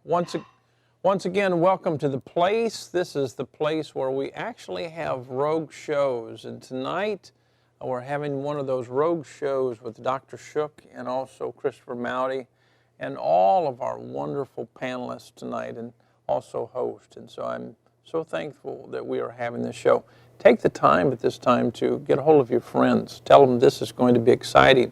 Once, once again, welcome to the place. This is the place where we actually have rogue shows. And tonight, we're having one of those rogue shows with Dr. Shook and also Christopher Mowdy and all of our wonderful panelists tonight and also hosts. And so I'm so thankful that we are having this show. Take the time at this time to get a hold of your friends. Tell them this is going to be exciting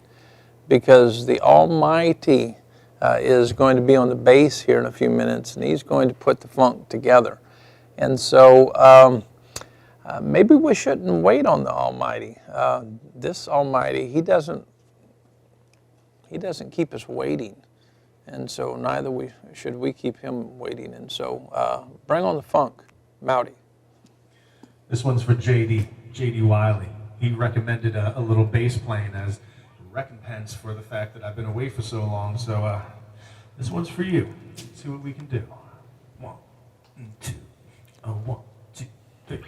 because the Almighty is going to be on the bass here in a few minutes, and he's going to put the funk together. And so maybe we shouldn't wait on the Almighty. This Almighty, he doesn't keep us waiting, and so neither should we keep him waiting. And so bring on the funk, Mowdy. This one's for J.D. Wiley. He recommended a little bass playing as recompense for the fact that I've been away for so long. So this one's for you. See what we can do. 1, 2, 1, 2, 3.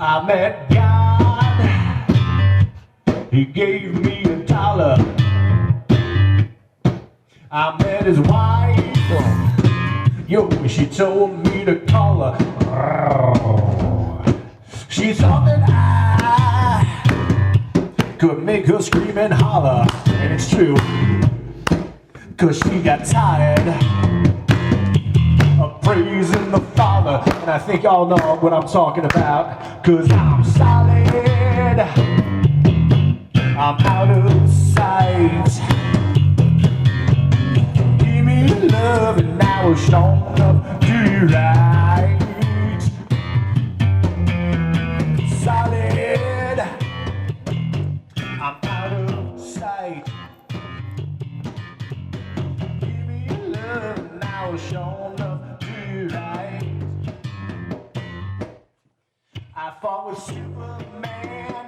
I met God, he gave me $1. I met his wife, she told me to call her. She thought that I could make her scream and holler, and it's true, 'cause she got tired of praising the Father, and I think y'all know what I'm talking about, 'cause I'm solid, I'm out of sight. Give me love and I will strong enough to do right. Solid, I'm out of sight. Give me love and I will strong enough. Right. I fought with Superman,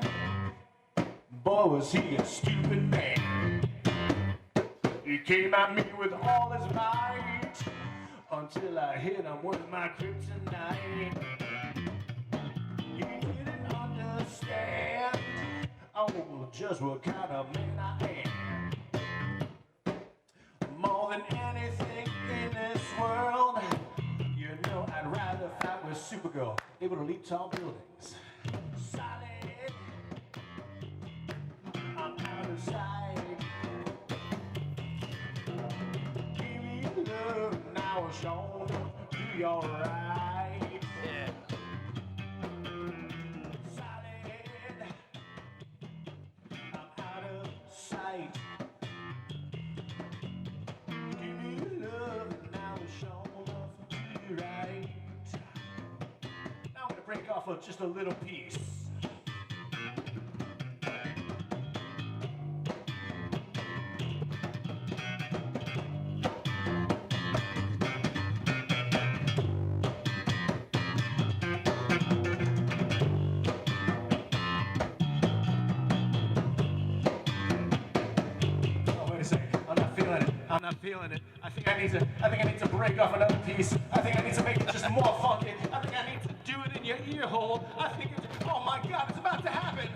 boy was he a stupid man. He came at me with all his might, until I hit him with my kryptonite. He didn't understand, just what kind of man I am. More than anything in this world, I'd rather fight with Supergirl, able to leap tall buildings. Solid, I'm out of sight. Give me love, now I'll show do you alright. Yeah. Solid, I'm out of sight. Give me love, now I'll show right. Now I'm going to break off of just a little piece. Oh, wait a second. I'm not feeling it. I think I need to break off another piece. I think I need to make it just more funky. I think I need to do it in your ear hole. I think it's, oh my God, it's about to happen.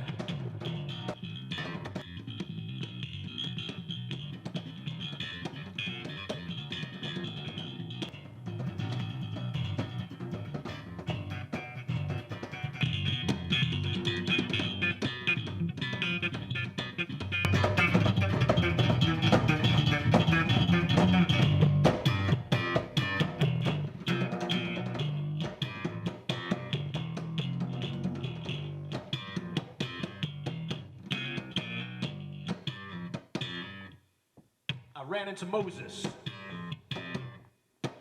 I ran into Moses.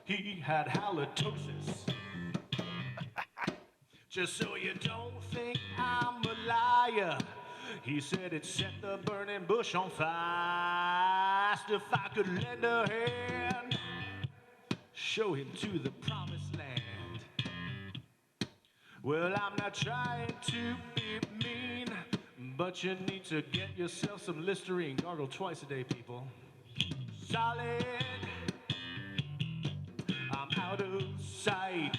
He had halitosis. Just so you don't think I'm a liar, he said it set the burning bush on fire. Asked if I could lend a hand, show him to the promised land. Well, I'm not trying to be mean, but you need to get yourself some Listerine. Gargle twice a day, people. Solid, I'm out of sight.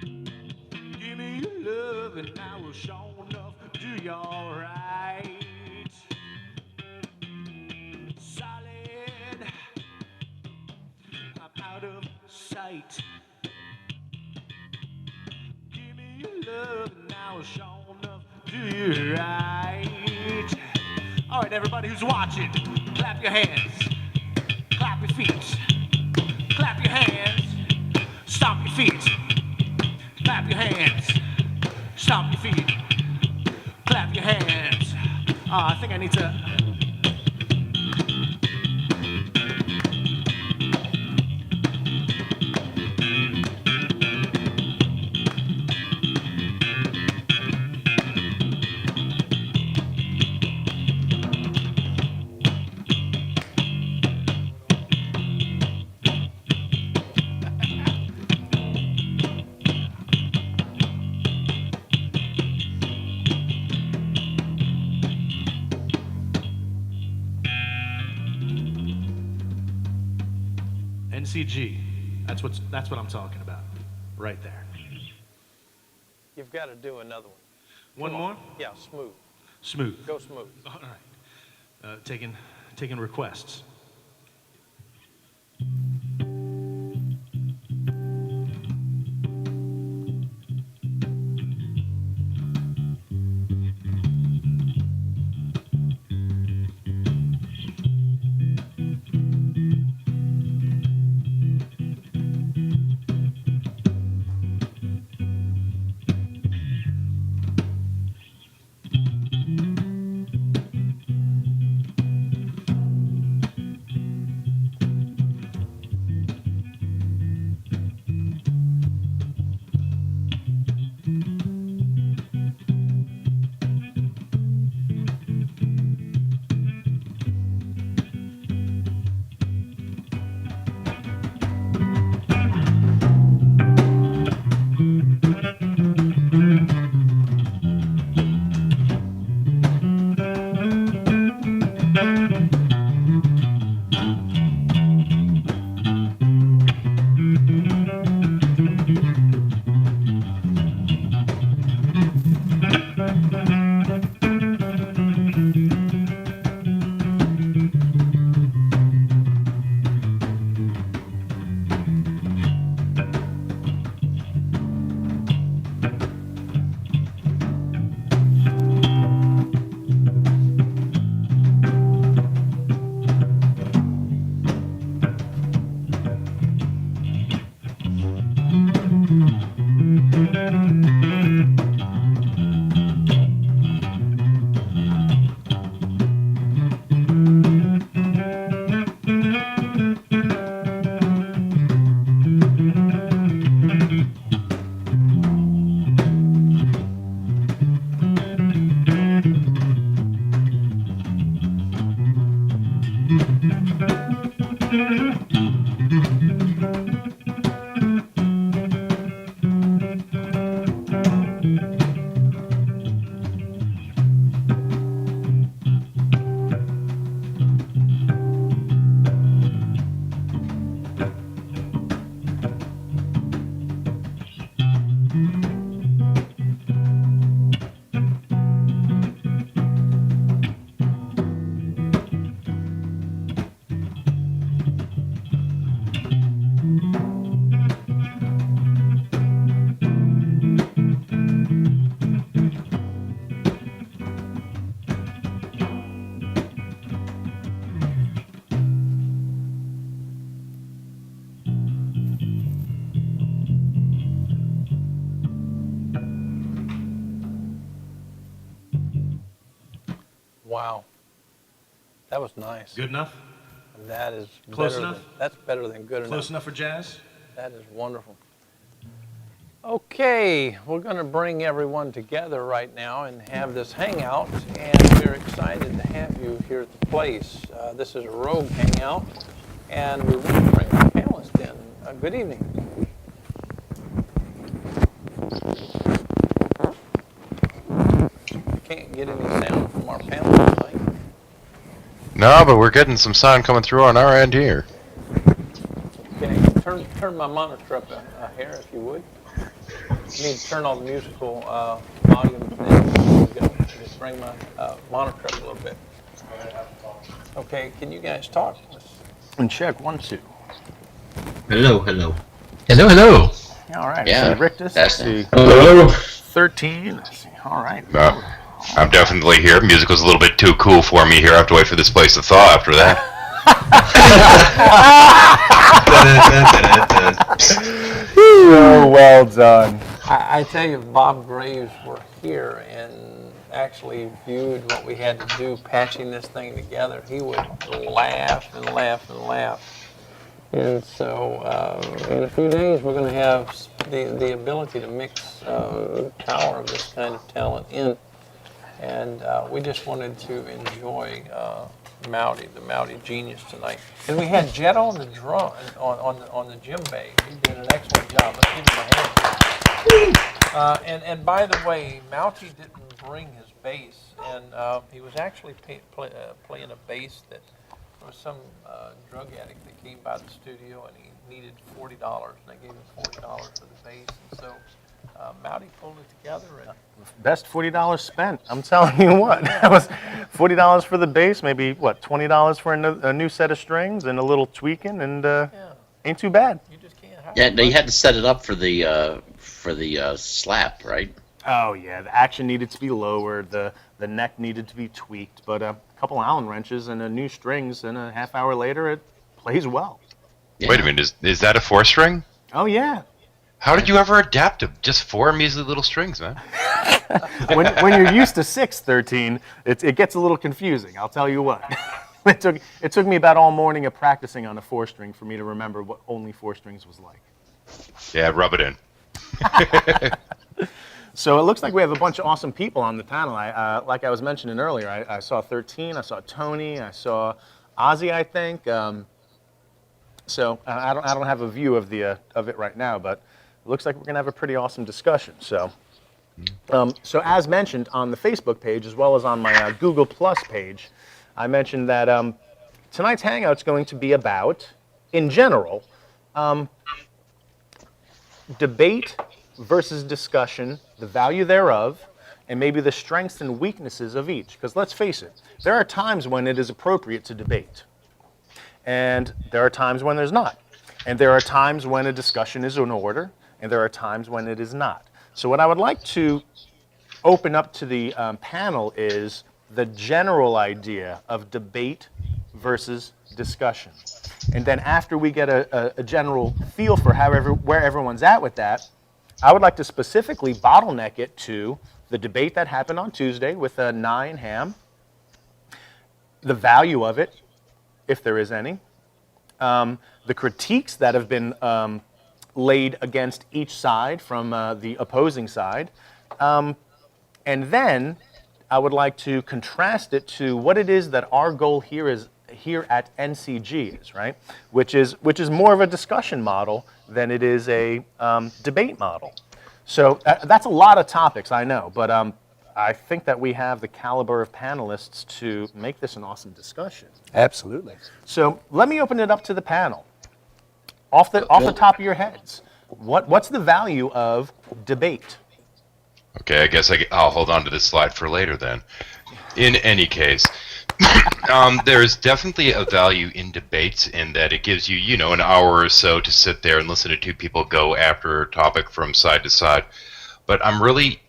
Give me your love and I will sure enough do you all right. Solid, I'm out of sight. Give me your love and I will sure enough do you right. All right, everybody who's watching, clap your hands, clap your feet, clap your hands, stomp your feet. Clap your hands, stomp your feet, clap your hands. I think I need to. NCG. That's what I'm talking about. Right there. You've got to do another one. One more? Yeah, smooth. Smooth. Go smooth. All right. Taking requests. Wow. That was nice. Good enough? That is Close better enough? that's better than good Close enough. enough for jazz? That is wonderful. Okay, we're going to bring everyone together right now and have this hangout, and we're excited to have you here at the place. This is a Rogue Hangout, and we want to bring our panelists in. Good evening. We can't get any sound from our panelists tonight. No, but we're getting some sound coming through on our end here. Okay, turn my monitor up a hair if you would. I need to turn on the musical volume. There we go. Just bring my monitor up a little bit. Okay, can you guys talk? And check 1, 2. Hello, hello. Hello, hello. All right. Yeah, So Rictus, that's let's see. Hello. 13. Let's see. All right. I'm definitely here. Musical's a little bit too cool for me here. I have to wait for this place to thaw after that. So well done. I tell you, if Bob Graves were here and actually viewed what we had to do patching this thing together, he would laugh and laugh and laugh. And so in a few days, we're going to have the ability to mix the power of this kind of talent in. And we just wanted to enjoy Mowdy, the Mowdy genius tonight. And we had Jet on the drum, on the djembe. He did an excellent job. Let's give him a hand. And by the way, Mouty didn't bring his bass, and he was actually playing a bass that there was some drug addict that came by the studio, and he needed $40, and they gave him $40 for the bass. And so Mowdy pulled it together. And Best $40 spent. I'm telling you what. That was $40 for the bass, maybe, what, $20 for a new set of strings and a little tweaking, and ain't too bad. you just can't have Yeah, it. no, you had to set it up for the slap, right? Oh, yeah. The action needed to be lowered. The neck needed to be tweaked. But a couple Allen wrenches and a new strings, and a half hour later, it plays well. Yeah. Wait a minute, is that a 4-string? Oh, yeah. How did you ever adapt to just 4 measly little strings, man? When you're used to 6, 13, it gets a little confusing, I'll tell you what. It took me about all morning of practicing on a 4-string for me to remember what only 4 strings was like. Yeah, rub it in. So it looks like we have a bunch of awesome people on the panel. Like I was mentioning earlier, I saw 13, I saw Tony, I saw Ozzy, I think. So I don't have a view of it right now, but it looks like we're going to have a pretty awesome discussion. So as mentioned on the Facebook page, as well as on my Google Plus page, I mentioned that tonight's hangout is going to be about, in general, debate versus discussion, the value thereof, and maybe the strengths and weaknesses of each. Because let's face it, there are times when it is appropriate to debate, and there are times when there's not. And there are times when a discussion is in order, and there are times when it is not. So what I would like to open up to the panel is the general idea of debate versus discussion. And then after we get a general feel for where everyone's at with that, I would like to specifically bottleneck it to the debate that happened on Tuesday with Nye and Ham, the value of it, if there is any, the critiques that have been laid against each side from the opposing side, and then I would like to contrast it to what it is that our goal here at NCG is, right? Which is more of a discussion model than it is a debate model. So that's a lot of topics, I know, but I think that we have the caliber of panelists to make this an awesome discussion. Absolutely. So let me open it up to the panel. Off the top of your heads, what's the value of debate? Okay, I guess I'll hold on to this slide for later then. In any case, there's definitely a value in debates in that it gives you, an hour or so to sit there and listen to two people go after a topic from side to side. But I'm really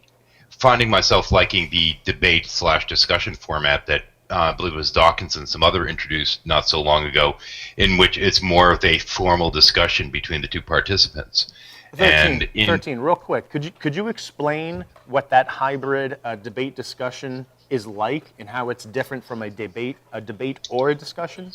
finding myself liking the debate/discussion format that I believe it was Dawkins and some other introduced not so long ago, in which it's more of a formal discussion between the two participants. 13, real quick, could you explain what that hybrid debate discussion is like and how it's different from a debate or a discussion?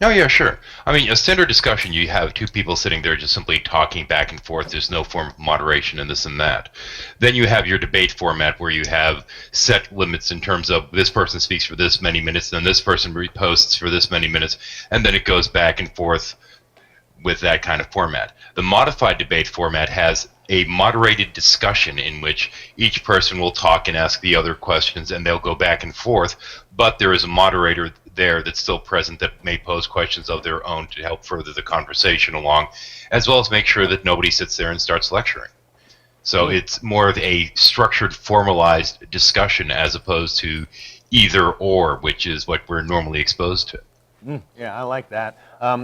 Oh, yeah, sure. I mean, a standard discussion, you have two people sitting there just simply talking back and forth. There's no form of moderation and this and that. Then you have your debate format where you have set limits in terms of this person speaks for this many minutes, then this person reposts for this many minutes, and then it goes back and forth with that kind of format. The modified debate format has a moderated discussion in which each person will talk and ask the other questions, and they'll go back and forth, but there is a moderator there that's still present that may pose questions of their own to help further the conversation along, as well as make sure that nobody sits there and starts lecturing. So it's more of a structured, formalized discussion as opposed to either or, which is what we're normally exposed to. Yeah, I like that.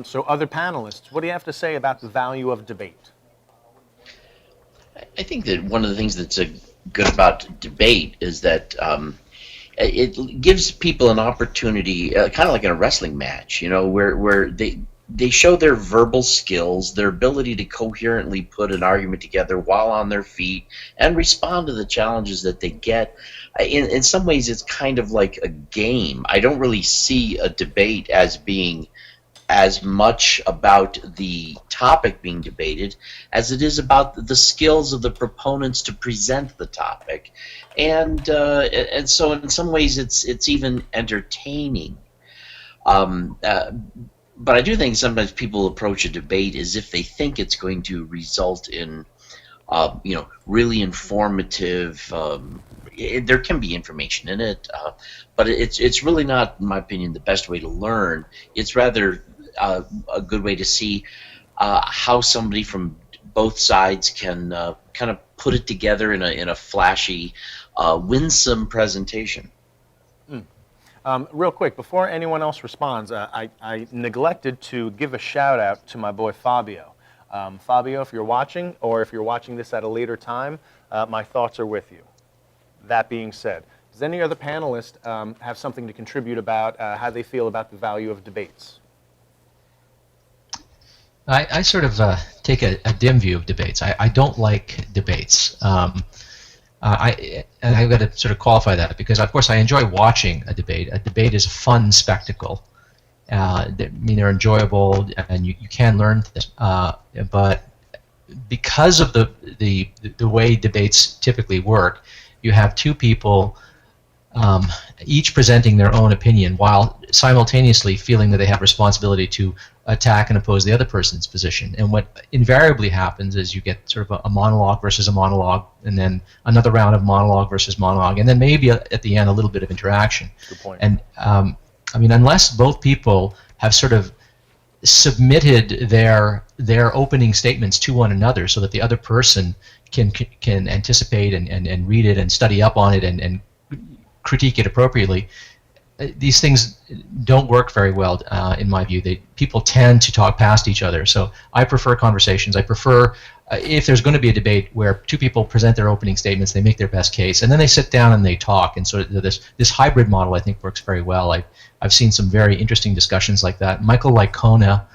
So other panelists, what do you have to say about the value of debate? I think that one of the things that's good about debate is that it gives people an opportunity, kind of like in a wrestling match, where they show their verbal skills, their ability to coherently put an argument together while on their feet and respond to the challenges that they get. In some ways, it's kind of like a game. I don't really see a debate as being as much about the topic being debated as it is about the skills of the proponents to present the topic, and so in some ways it's even entertaining. But I do think sometimes people approach a debate as if they think it's going to result in really informative. There can be information in it, but it's really not, in my opinion, the best way to learn. It's rather a good way to see how somebody from both sides can kind of put it together in a flashy, winsome presentation. Real quick, before anyone else responds, I neglected to give a shout out to my boy Fabio. Fabio, if you're watching, or if you're watching this at a later time, my thoughts are with you. That being said, does any other panelist have something to contribute about how they feel about the value of debates? I sort of take a dim view of debates. I don't like debates. And I've got to sort of qualify that because, of course, I enjoy watching a debate. A debate is a fun spectacle. They're enjoyable, and you can learn things. But because of the way debates typically work, you have two people each presenting their own opinion while simultaneously feeling that they have responsibility to attack and oppose the other person's position. And what invariably happens is you get sort of a monologue versus a monologue, and then another round of monologue versus monologue, and then maybe at the end a little bit of interaction. Good point. And unless both people have sort of submitted their opening statements to one another so that the other person can anticipate and read it and study up on it and critique it appropriately, these things don't work very well, in my view. People tend to talk past each other. So I prefer conversations. I prefer, if there's going to be a debate where two people present their opening statements, they make their best case, and then they sit down and they talk. And so this hybrid model, I think, works very well. I've seen some very interesting discussions like that. Michael Licona,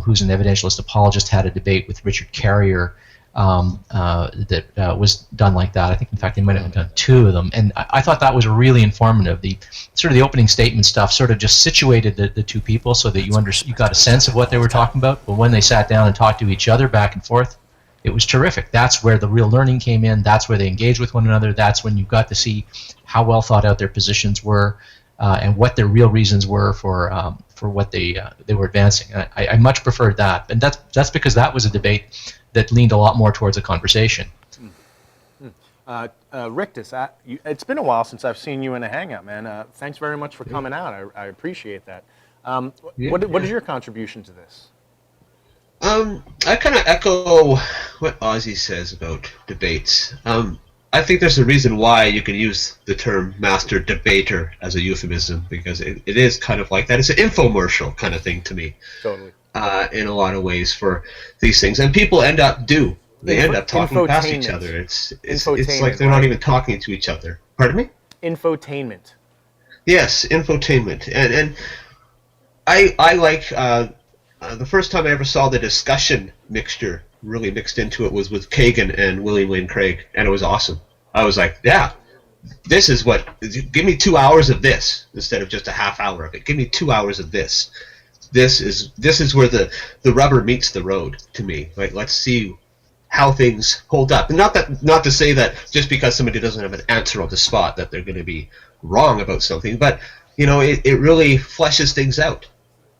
who's an evidentialist apologist, had a debate with Richard Carrier that was done like that. I think, in fact, they might have done two of them, and I thought that was really informative. The opening statement stuff sort of just situated the two people so that you got a sense of what they were talking about. But when they sat down and talked to each other back and forth, it was terrific. That's where the real learning came in. That's where they engaged with one another. That's when you got to see how well thought out their positions were and what their real reasons were for what they were advancing. I much preferred that, and that's because that was a debate that leaned a lot more towards a conversation. Rictus, it's been a while since I've seen you in a hangout, man. Thanks very much for coming out. I appreciate that. What is your contribution to this? I kind of echo what Ozzy says about debates. I think there's a reason why you can use the term master debater as a euphemism, because it is kind of like that. It's an infomercial kind of thing to me. Totally. In a lot of ways for these things, and people end up talking past each other. It's like they're not even talking to each other. Pardon me? Infotainment. Yes, infotainment, and I like the first time I ever saw the discussion mixture really mixed into it was with Kagan and William Lane Craig, and it was awesome. I was like, yeah, this is what. Give me 2 hours of this instead of just a half hour of it. Give me 2 hours of this. this is where the rubber meets the road to me. Like, let's see how things hold up. And not to say that just because somebody doesn't have an answer on the spot that they're going to be wrong about something, but it really fleshes things out.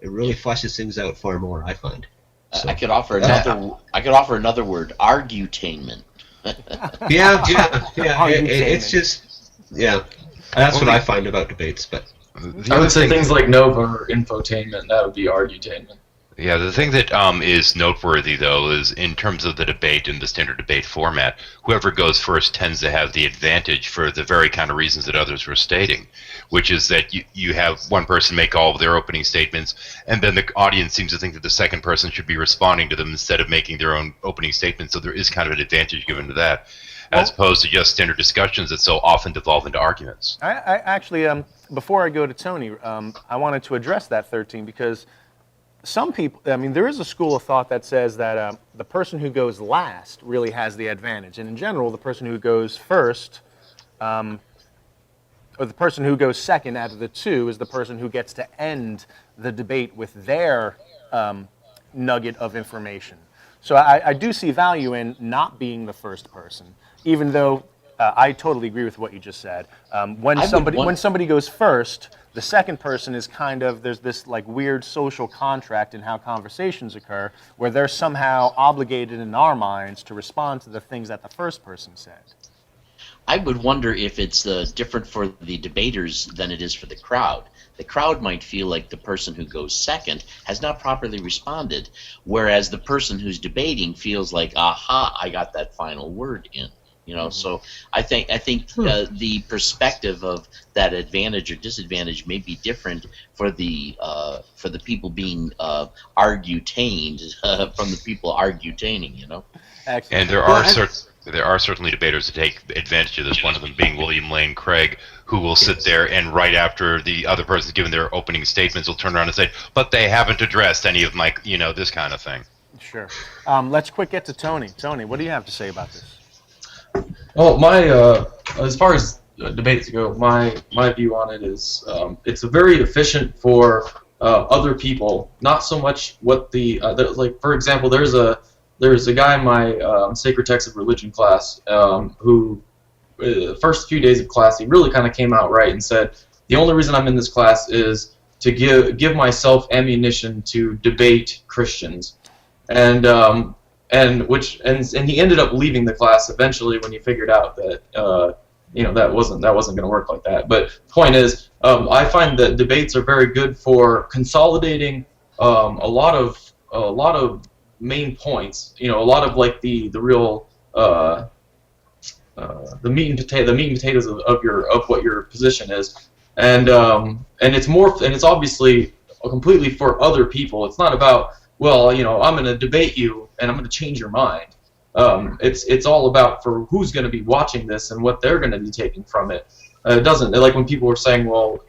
It really fleshes things out far more, I find. So, I could offer another word: argutainment. yeah. It's just That's what I find about debates, but. I would say things like Nova or infotainment. That would be argutainment. Yeah, the thing that is noteworthy, though, is in terms of the debate and the standard debate format, whoever goes first tends to have the advantage for the very kind of reasons that others were stating, which is that you have one person make all of their opening statements, and then the audience seems to think that the second person should be responding to them instead of making their own opening statements, so there is kind of an advantage given to that, as opposed to just standard discussions that so often devolve into arguments. I actually, before I go to Tony, I wanted to address that 13 because some people, there is a school of thought that says that the person who goes last really has the advantage. And in general, the person who goes first, or the person who goes second out of the two is the person who gets to end the debate with their nugget of information. So I do see value in not being the first person, even though I totally agree with what you just said. When somebody goes first, the second person is there's this like weird social contract in how conversations occur, where they're somehow obligated in our minds to respond to the things that the first person said. I would wonder if it's different for the debaters than it is for the crowd. The crowd might feel like the person who goes second has not properly responded, whereas the person who's debating feels like, aha, I got that final word in. So I think the perspective of that advantage or disadvantage may be different for the people being argutained from the people argutaining. Excellent. And there are certainly debaters that take advantage of this. One of them being William Lane Craig, who will sit there and right after the other person's given their opening statements, will turn around and say, "But they haven't addressed any of my, this kind of thing." Sure. Let's get to Tony. Tony, what do you have to say about this? Well, as far as debates go, my view on it is it's very efficient for other people, not so much what like for example, there's a guy in my Sacred Text of Religion class who the first few days of class he really kind of came out right and said the only reason I'm in this class is to give myself ammunition to debate Christians, and he ended up leaving the class eventually when he figured out that that wasn't going to work like that. But the point is, I find that debates are very good for consolidating a lot of main points. A lot of like the real the meat and potatoes of what your position is, and it's obviously completely for other people. It's not about, well, I'm going to debate you and I'm going to change your mind. It's all about for who's going to be watching this and what they're going to be taking from it. It doesn't, like when people were saying, well,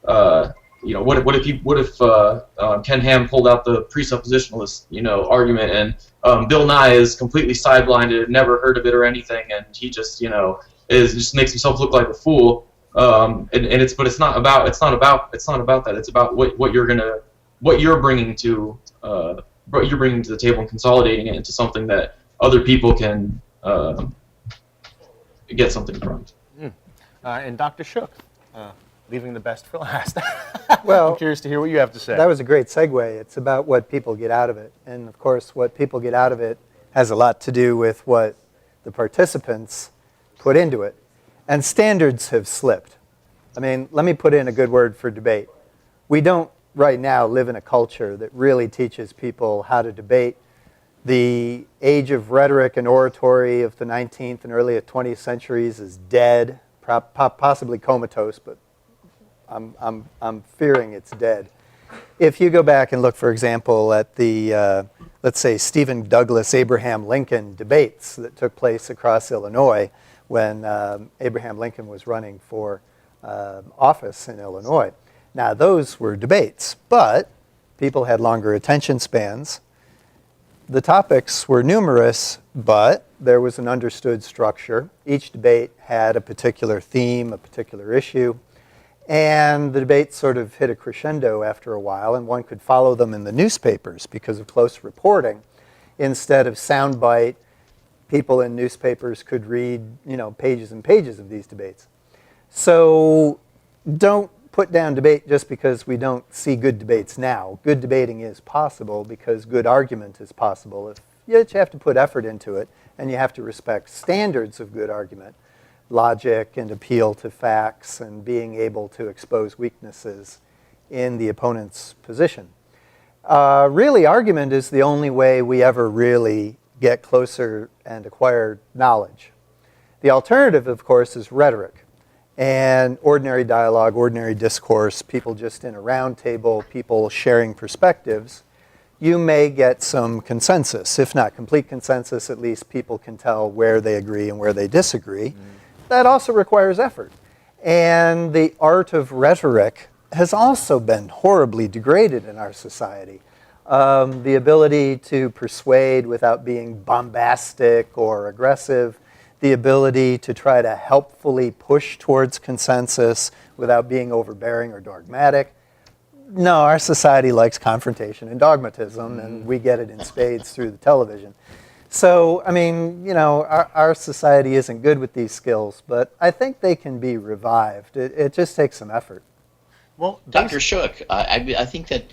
what if Ken Ham pulled out the presuppositionalist argument and Bill Nye is completely sideblinded, never heard of it or anything, and he just just makes himself look like a fool. It's not about that. It's about what you're bringing to the table and consolidating it into something that other people can get something from. And Dr. Shook, leaving the best for last. Well, I'm curious to hear what you have to say. That was a great segue. It's about what people get out of it. And of course, what people get out of it has a lot to do with what the participants put into it. And standards have slipped. Let me put in a good word for debate. We don't right now live in a culture that really teaches people how to debate. The age of rhetoric and oratory of the 19th and early 20th centuries is dead, possibly comatose, but I'm fearing it's dead. If you go back and look, for example, at the, let's say, Stephen Douglas, Abraham Lincoln debates that took place across Illinois when Abraham Lincoln was running for office in Illinois. Now, those were debates, but people had longer attention spans. The topics were numerous, but there was an understood structure. Each debate had a particular theme, a particular issue, And the debates sort of hit a crescendo after a while, and one could follow them in the newspapers because of close reporting. Instead of soundbite, people in newspapers could read, pages and pages of these debates. So don't put down debate just because we don't see good debates now. Good debating is possible because good argument is possible. You have to put effort into it, and you have to respect standards of good argument, logic and appeal to facts, and being able to expose weaknesses in the opponent's position. Really, argument is the only way we ever really get closer and acquire knowledge. The alternative, of course, is rhetoric. And ordinary dialogue, ordinary discourse, people just in a round table, people sharing perspectives, you may get some consensus. If not complete consensus, at least people can tell where they agree and where they disagree. That also requires effort. And the art of rhetoric has also been horribly degraded in our society. The ability to persuade without being bombastic or aggressive, the ability to try to helpfully push towards consensus without being overbearing or dogmatic. No, our society likes confrontation and dogmatism, and we get it in spades through the television. So, our society isn't good with these skills, but I think they can be revived. It just takes some effort. Well, Dr. Shook, I think that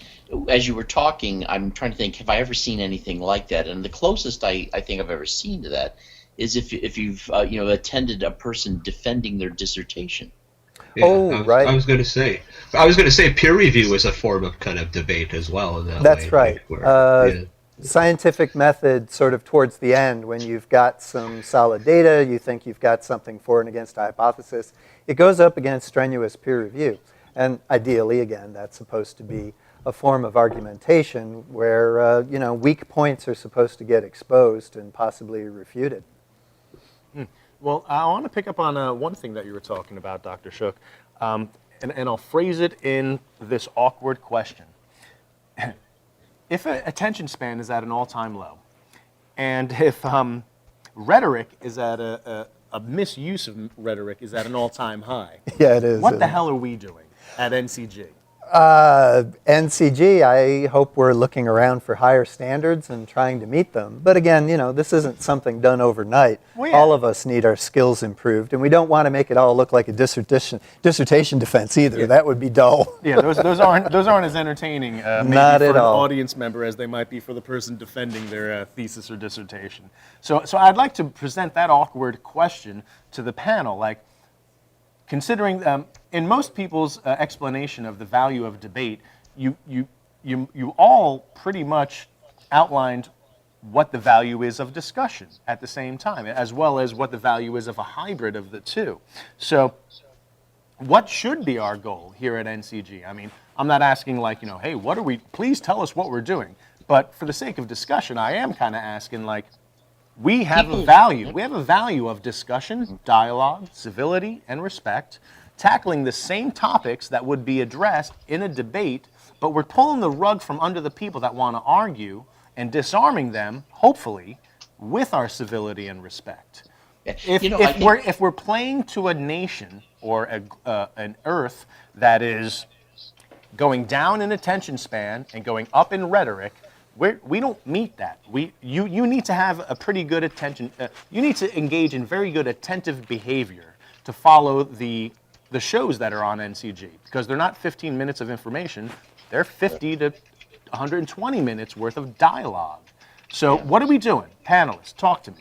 as you were talking, I'm trying to think, have I ever seen anything like that? And the closest I think I've ever seen to that is if you've attended a person defending their dissertation. Yeah, right. I was going to say peer review is a form of kind of debate as well. That's right. Where, Scientific method sort of towards the end, when you've got some solid data, you think you've got something for and against a hypothesis, it goes up against strenuous peer review. And ideally, again, that's supposed to be a form of argumentation where weak points are supposed to get exposed and possibly refuted. Well, I want to pick up on one thing that you were talking about, Dr. Shook, and I'll phrase it in this awkward question. If attention span is at an all-time low, and if rhetoric is at a misuse of rhetoric is at an all-time high, yeah, it is. What the hell are we doing at NCG? NCG, I hope we're looking around for higher standards and trying to meet them. But again, this isn't something done overnight. Well, yeah. All of us need our skills improved, and we don't want to make it all look like a dissertation defense either. Yeah. That would be dull. Yeah, those aren't as entertaining maybe Not for at an all. audience member as they might be for the person defending their thesis or dissertation. So I'd like to present that awkward question to the panel, like, considering in most people's explanation of the value of debate, you all pretty much outlined what the value is of discussion at the same time, as well as what the value is of a hybrid of the two. So what should be our goal here at NCG? I mean, I'm not asking like, hey, please tell us what we're doing. But for the sake of discussion, I am kind of asking like, we have a value. We have a value of discussion, dialogue, civility, and respect, tackling the same topics that would be addressed in a debate, but we're pulling the rug from under the people that want to argue and disarming them, hopefully, with our civility and respect. If we're playing to a nation or an earth that is going down in attention span and going up in rhetoric, we don't meet that. You need to have a pretty good attention. You need to engage in very good attentive behavior to follow the shows that are on NCG, because they're not 15 minutes of information. They're 50 to 120 minutes worth of dialogue. So what are we doing? Panelists, talk to me.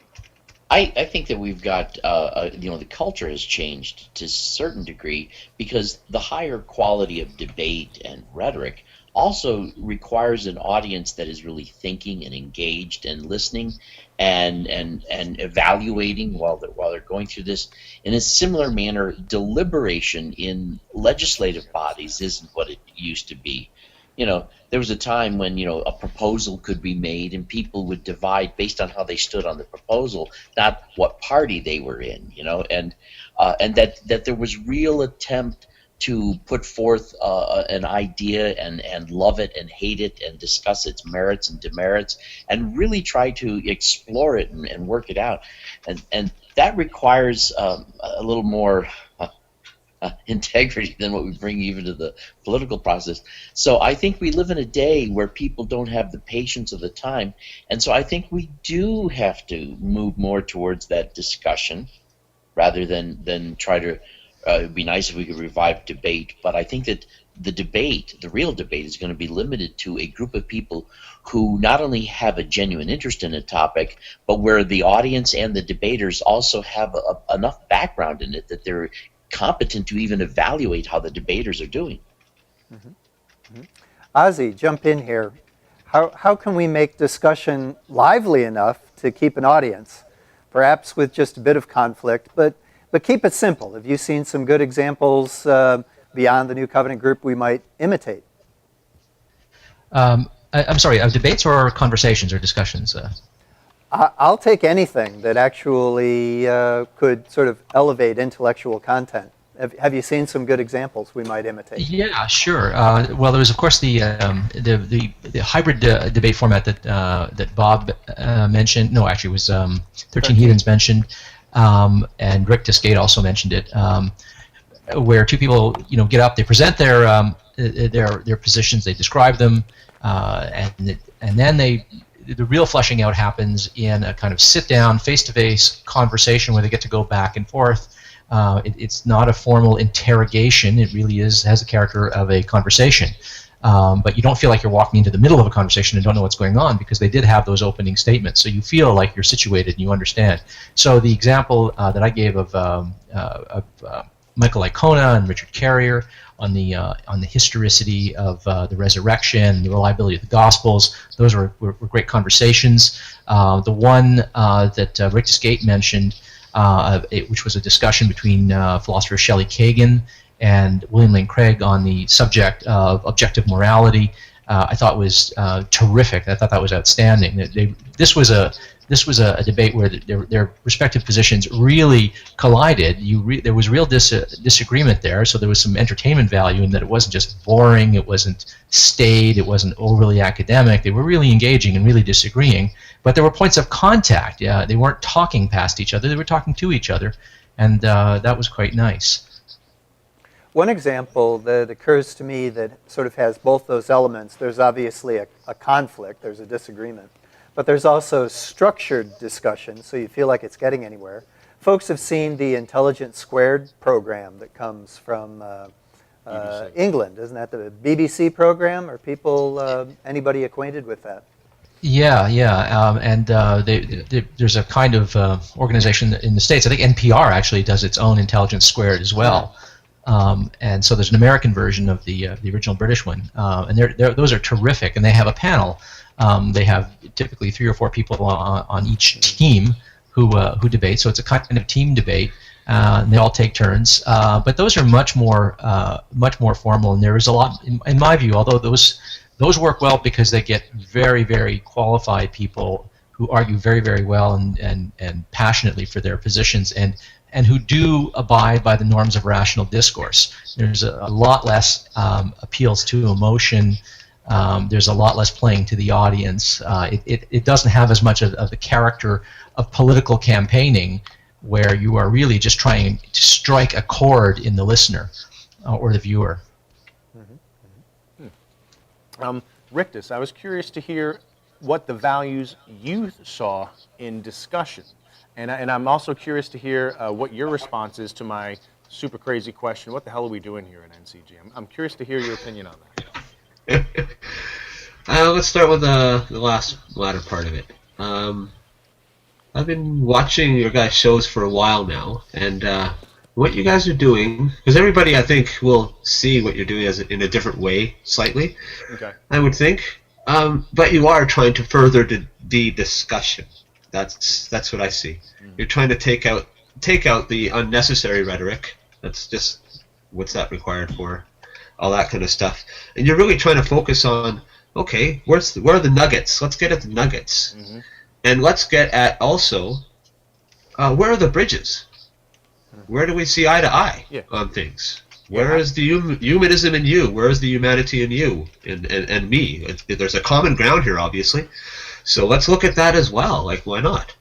I think that we've got, the culture has changed to a certain degree because the higher quality of debate and rhetoric also requires an audience that is really thinking and engaged and listening and evaluating while they're going through this. In a similar manner, deliberation in legislative bodies isn't what it used to be. There was a time when, a proposal could be made and people would divide based on how they stood on the proposal, not what party they were in, and that there was real attempt to put forth an idea and love it and hate it and discuss its merits and demerits and really try to explore it and work it out. And that requires a little more integrity than what we bring even to the political process. So I think we live in a day where people don't have the patience or the time, and so I think we do have to move more towards that discussion rather than try to. It'd be nice if we could revive debate, but I think that the real debate, is going to be limited to a group of people who not only have a genuine interest in a topic, but where the audience and the debaters also have enough background in it that they're competent to even evaluate how the debaters are doing. Ozzy, jump in here. How can we make discussion lively enough to keep an audience, perhaps with just a bit of conflict, but keep it simple? Have you seen some good examples beyond the New Covenant group we might imitate? I'm sorry, debates or conversations or discussions? I'll take anything that actually could sort of elevate intellectual content. Have you seen some good examples we might imitate? Yeah, sure. Well, there was, of course, the hybrid debate format that Bob mentioned. No, actually, it was 13 Heathens mentioned, and Rick Descate also mentioned it, where two people, get up, they present their positions, they describe them, and then the real fleshing out happens in a kind of sit-down, face-to-face conversation where they get to go back and forth. It's not a formal interrogation. It really has the character of a conversation. But you don't feel like you're walking into the middle of a conversation and don't know what's going on, because they did have those opening statements. So you feel like you're situated and you understand. So the example that I gave of Michael Licona and Richard Carrier on the historicity of the resurrection, the reliability of the Gospels, those were great conversations. The one that Rick Descate mentioned, which was a discussion between philosopher Shelley Kagan and William Lane Craig on the subject of objective morality, I thought was terrific. I thought that was outstanding. This was a debate where their respective positions really collided. There was real disagreement there, so there was some entertainment value in that. It wasn't just boring, it wasn't staid, it wasn't overly academic. They were really engaging and really disagreeing, but there were points of contact. Yeah, they weren't talking past each other, they were talking to each other, and that was quite nice. One example that occurs to me that sort of has both those elements, there's obviously a conflict, there's a disagreement, but there's also structured discussion, so you feel like it's getting anywhere. Folks have seen the Intelligence Squared program that comes from England. Isn't that the BBC program? Are people, anybody acquainted with that? Yeah, and there's a kind of organization in the States. I think NPR actually does its own Intelligence Squared as well. And so there's an American version of the original British one, and those are terrific. And they have a panel. They have typically 3 or 4 people on each team who debate. So it's a kind of team debate. And they all take turns. But those are much more formal. And there is a lot, in my view, although those work well because they get very, very qualified people who argue very, very well and passionately for their positions, and who do abide by the norms of rational discourse. There's a lot less appeals to emotion. There's a lot less playing to the audience. It doesn't have as much of the character of political campaigning, where you are really just trying to strike a chord in the listener or the viewer. Rictus, I was curious to hear what the values you saw in discussion. And I'm also curious to hear what your response is to my super crazy question, what the hell are we doing here at NCG? I'm curious to hear your opinion on that. Let's start with the latter part of it. I've been watching your guys' shows for a while now, and what you guys are doing, because everybody I think will see what you're doing as in a different way, slightly, Okay. I would think, but you are trying to further the discussion. That's what I see. You're trying to take out the unnecessary rhetoric. That's just what's that required for, all that kind of stuff. And you're really trying to focus on, okay, where are the nuggets? Let's get at the nuggets, and let's get at also where are the bridges? Where do we see eye to eye on things? Where is the humanism in you? Where is the humanity in you and me? There's a common ground here, obviously. So let's look at that as well. Like, why not?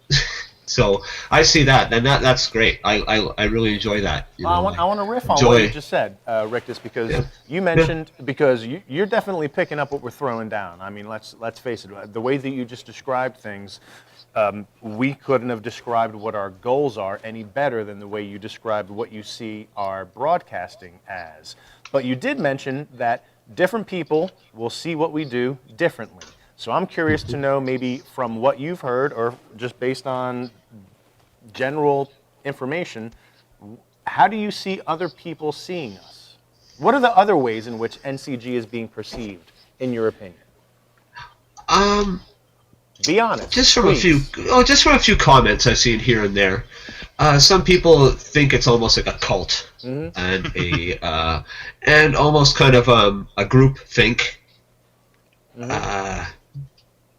So I see that, and that's great. I really enjoy that. You know, I want to riff on enjoy- what you just said, Rictus, because you mentioned because you're definitely picking up what we're throwing down. I mean, let's face it. The way that you just described things, we couldn't have described what our goals are any better than the way you described what you see our broadcasting as. But you did mention that different people will see what we do differently. So I'm curious to know, maybe from what you've heard or just based on general information, how do you see other people seeing us? What are the other ways in which NCG is being perceived, in your opinion? Be honest. Just from please. just from a few comments I've seen here and there. Some people think it's almost like a cult and and almost kind of a group think.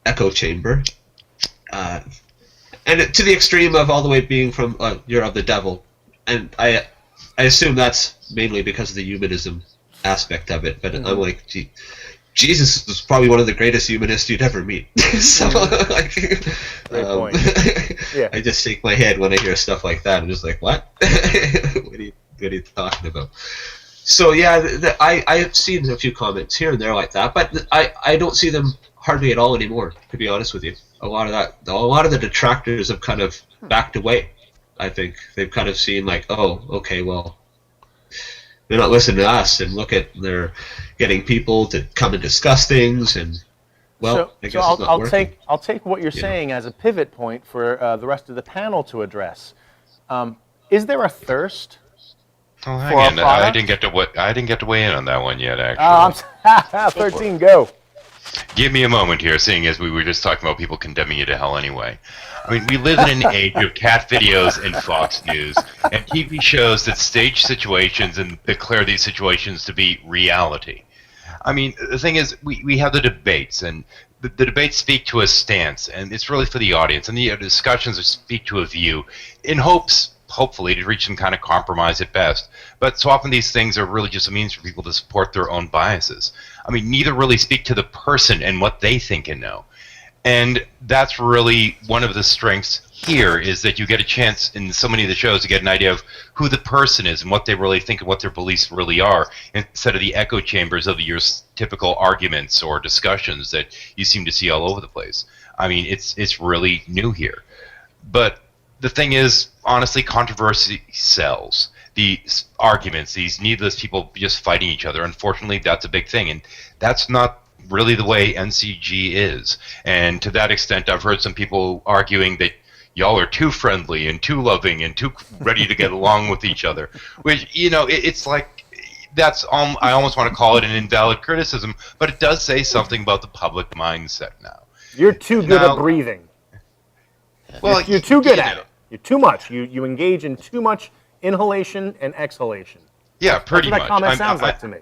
Echo chamber, and to the extreme of all the way being from you're of the devil, and I assume that's mainly because of the humanism aspect of it. But I'm like, gee, Jesus was probably one of the greatest humanists you'd ever meet. So like, Great point. Yeah. I just shake my head when I hear stuff like that. I'm just like, what? What are you talking about? So yeah, I've seen a few comments here and there like that, but I don't see them hardly at all anymore, to be honest with you. A lot of the detractors have kind of backed away. I think they've kind of seen like, oh, okay, well, they're not listening to us, and look at they're getting people to come and discuss things, and well, I guess it's not working. I'll take what you're saying as a pivot point for the rest of the panel to address. Is there a thirst? Oh, hang on. I didn't get to weigh in on that one yet, actually. 13, go. Give me a moment here, seeing as we were just talking about people condemning you to hell anyway. I mean, we live in an age of cat videos and Fox News and TV shows that stage situations and declare these situations to be reality. I mean, the thing is, we have the debates, and the debates speak to a stance, and it's really for the audience, and the discussions speak to a view in hopefully to reach some kind of compromise at best. But so often these things are really just a means for people to support their own biases. I mean, neither really speak to the person and what they think and know. And that's really one of the strengths here, is that you get a chance in so many of the shows to get an idea of who the person is and what they really think and what their beliefs really are, instead of the echo chambers of your typical arguments or discussions that you seem to see all over the place. I mean, it's really new here. But the thing is, honestly, controversy sells. These arguments, these needless people just fighting each other, unfortunately, that's a big thing. And that's not really the way NCG is. And to that extent, I've heard some people arguing that y'all are too friendly and too loving and too ready to get along with each other. Which, you know, it's like, that's I almost want to call it an invalid criticism, but it does say something about the public mindset now. You're too good at breathing. Well, you're too good at it. You're too much. You engage in too much inhalation and exhalation. Yeah, pretty much. That's what that comment sounds like to me.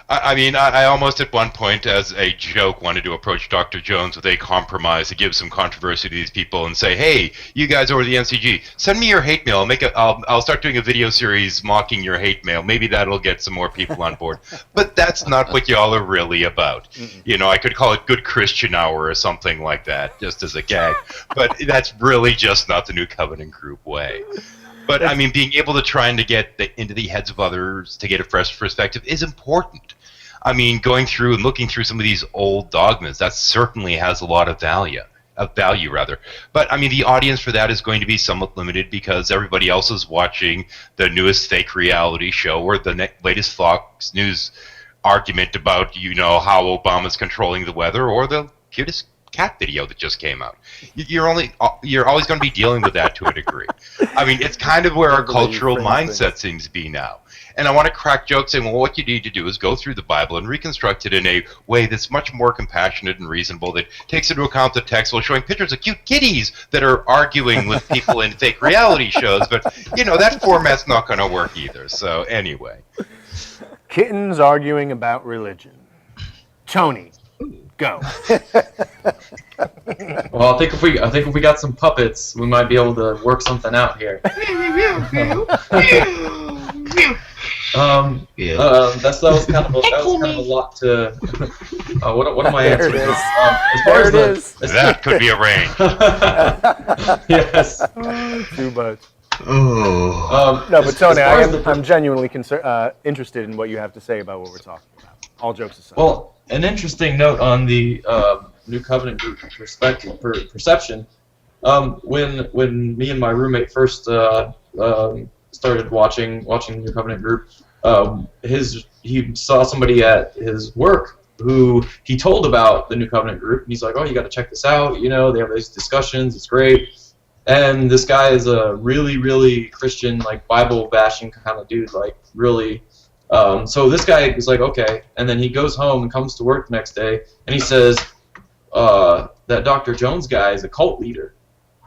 I mean, I almost at one point, as a joke, wanted to approach Dr. Jones with a compromise to give some controversy to these people and say, hey, you guys over the NCG, send me your hate mail. I'll start doing a video series mocking your hate mail. Maybe that'll get some more people on board. But that's not what y'all are really about. You know, I could call it Good Christian Hour or something like that, just as a gag. But that's really just not the New Covenant Group way. But, I mean, being able to try and to get into the heads of others to get a fresh perspective is important. I mean, going through and looking through some of these old dogmas, that certainly has a lot of value. But, I mean, the audience for that is going to be somewhat limited because everybody else is watching the newest fake reality show or the latest Fox News argument about, you know, how Obama's controlling the weather, or the cutest cat video that just came out. You're always going to be dealing with that to a degree. I mean, it's kind of where our cultural mindset seems to be now. And I want to crack jokes saying, well, what you need to do is go through the Bible and reconstruct it in a way that's much more compassionate and reasonable, that takes into account the text while showing pictures of cute kitties that are arguing with people in fake reality shows. But, you know, that format's not going to work either. So anyway. Kittens arguing about religion. Tony, go. Well, I think if we got some puppets, we might be able to work something out here. That was kind of a lot to what am I There answering? it is. As far There as it is. That could be arranged. yes. Too much. Oh. No, but Tony, far as the- I'm genuinely interested in what you have to say about what we're talking about. All jokes aside. Well, an interesting note on the New Covenant group perception. When me and my roommate first started watching the New Covenant group, he saw somebody at his work who he told about the New Covenant group, and he's like, "Oh, you got to check this out. You know, they have these discussions. It's great." And this guy is a really, really Christian, like Bible bashing kind of dude, like really. So this guy is like, okay, and then he goes home and comes to work the next day, and he says that Dr. Jones guy is a cult leader,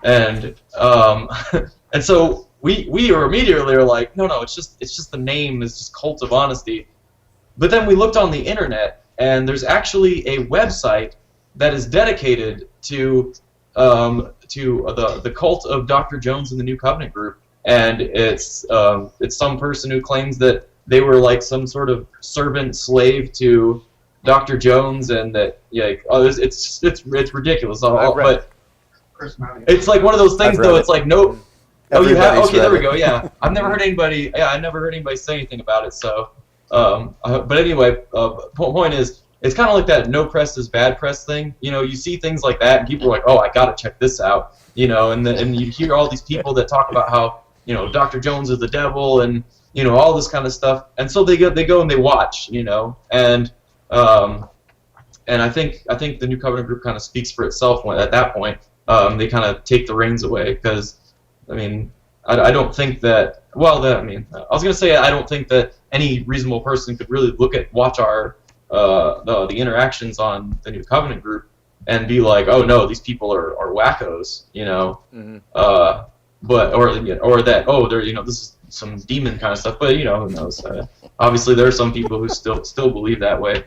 and and so we were immediately like, no, it's just the name is just Cult of Honesty, but then we looked on the internet, and there's actually a website that is dedicated to the cult of Dr. Jones and the New Covenant group, and it's some person who claims that they were like some sort of servant slave to Dr. Jones, and that it's ridiculous. But it's like one of those things, though. It's like no. Oh, you have? Okay, there we go. Yeah, I've never heard anybody. Yeah, I never heard anybody say anything about it. So, but anyway, point is, it's kind of like that no press is bad press thing. You know, you see things like that, and people are like, oh, I gotta check this out. You know, and you hear all these people that talk about how, you know, Dr. Jones is the devil, and you know, all this kind of stuff, and so they go and they watch, you know, and I think the New Covenant group kind of speaks for itself at that point. They kind of take the reins away, because I mean, I don't think that. Well, I was gonna say I don't think that any reasonable person could really watch our the interactions on the New Covenant group and be like, oh no, these people are wackos, you know. Mm-hmm. Or that, oh, they're, you know, this is some demon kind of stuff, but you know, who knows? Obviously, there are some people who still believe that way.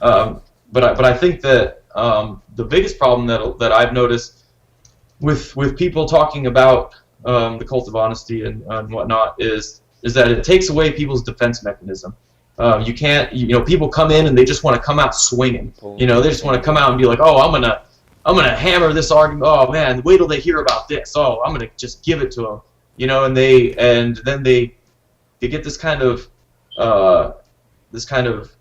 But I think that the biggest problem that I've noticed with people talking about the Cult of Honesty and whatnot is that it takes away people's defense mechanism. You can't, you know, people come in and they just want to come out swinging. You know, they just want to come out and be like, oh, I'm gonna hammer this argument. Oh man, wait till they hear about this. Oh, I'm gonna just give it to them. You know, and then they get this kind of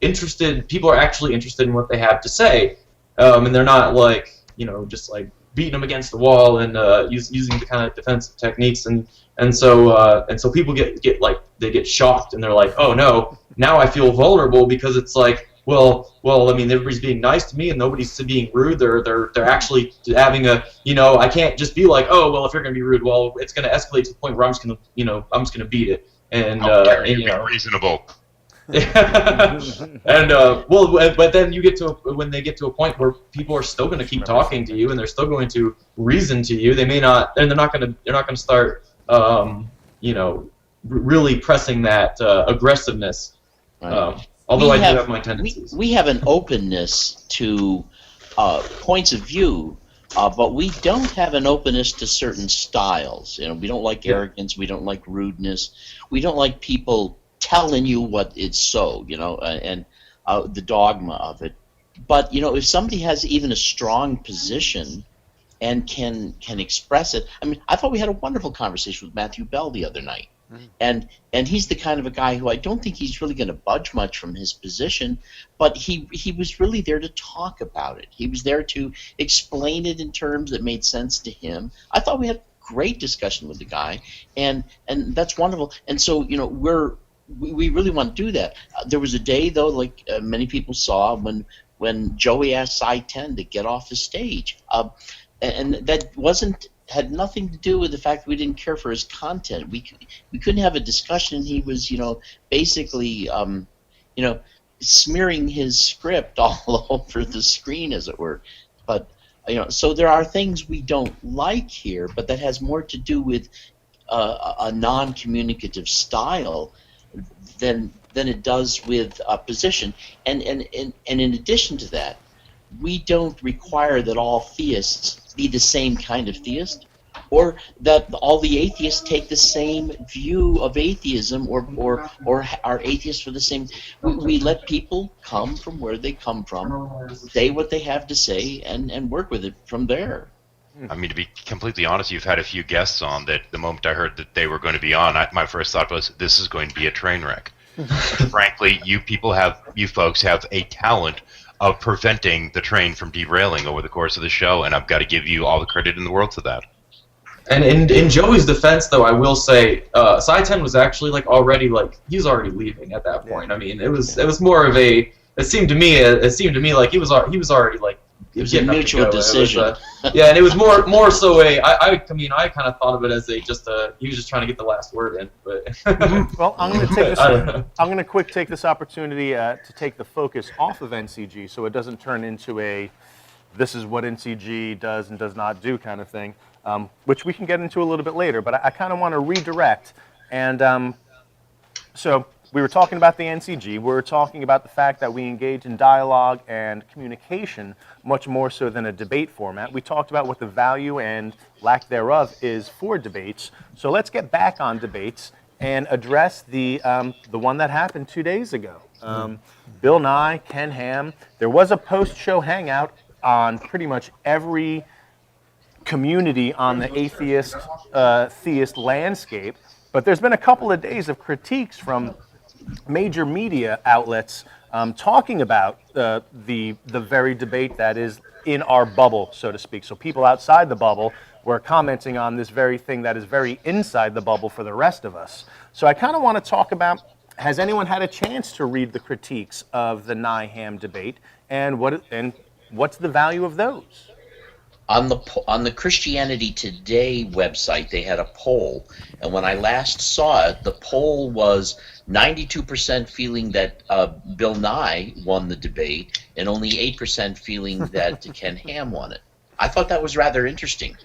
interested. People are actually interested in what they have to say, and they're not like, you know, just like beating them against the wall and using the kind of defensive techniques, and so people get like, they get shocked, and they're like, oh no, now I feel vulnerable, because it's like, well, I mean, everybody's being nice to me and nobody's being rude. They're actually having a, you know, I can't just be like, oh, well, if you're gonna be rude, well, it's gonna escalate to the point where I'm just gonna beat it, and you know, reasonable. And but then you get to when they get to a point where people are still going to keep talking to you, and they're still going to reason to you. They may not, and they're not going to start, you know, really pressing that aggressiveness. Right. Although I do have my tendencies. We have an openness to points of view, but we don't have an openness to certain styles. You know, we don't like arrogance. We don't like rudeness. We don't like people telling you what it's so, you know, and the dogma of it. But, you know, if somebody has even a strong position and can express it. I mean, I thought we had a wonderful conversation with Matthew Bell the other night. And he's the kind of a guy who I don't think he's really going to budge much from his position, but he was really there to talk about it. He was there to explain it in terms that made sense to him. I thought we had a great discussion with the guy, and that's wonderful. And so, you know, we really want to do that. There was a day, though, like many people saw, when Joey asked I-10 to get off the stage, and that had nothing to do with the fact that we didn't care for his content. We couldn't have a discussion. He was, you know, basically, you know, smearing his script all over the screen, as it were. But, you know, so there are things we don't like here, but that has more to do with a non-communicative style than it does with a position. And in addition to that, we don't require that all theists be the same kind of theist. or that all the atheists take the same view of atheism, or are atheists for the same. We let people come from where they come from, say what they have to say, and work with it from there. I mean, to be completely honest, you've had a few guests on that the moment I heard that they were going to be on, my first thought was, this is going to be a train wreck. Frankly, you folks have a talent of preventing the train from derailing over the course of the show, and I've got to give you all the credit in the world for that. And in Joey's defense, though, I will say, Saitan was actually already he was already leaving at that point. I mean, it was more of a. It seemed to me like he was already It was a mutual decision. And it was more so I mean, I kind of thought of it as he was just trying to get the last word in. But Well, I'm going to take this. I'm going to take this opportunity to take the focus off of NCG, so it doesn't turn into a "this is what NCG does and does not do" kind of thing, which we can get into a little bit later. But I kind of want to redirect, and so we were talking about the NCG. We were talking about the fact that we engage in dialogue and communication much more so than a debate format. We talked about what the value and lack thereof is for debates. So let's get back on debates and address the one that happened 2 days ago. Bill Nye, Ken Ham. There was a post-show hangout on pretty much every community on the atheist, theist landscape. But there's been a couple of days of critiques from major media outlets talking about the very debate that is in our bubble, so to speak. So people outside the bubble were commenting on this very thing that is very inside the bubble for the rest of us. So I kind of want to talk about, has anyone had a chance to read the critiques of the Nye-Ham debate, and what's the value of those? On the Christianity Today website, they had a poll, and when I last saw it, the poll was 92% feeling that Bill Nye won the debate, and only 8% feeling that Ken Ham won it. I thought that was rather interesting.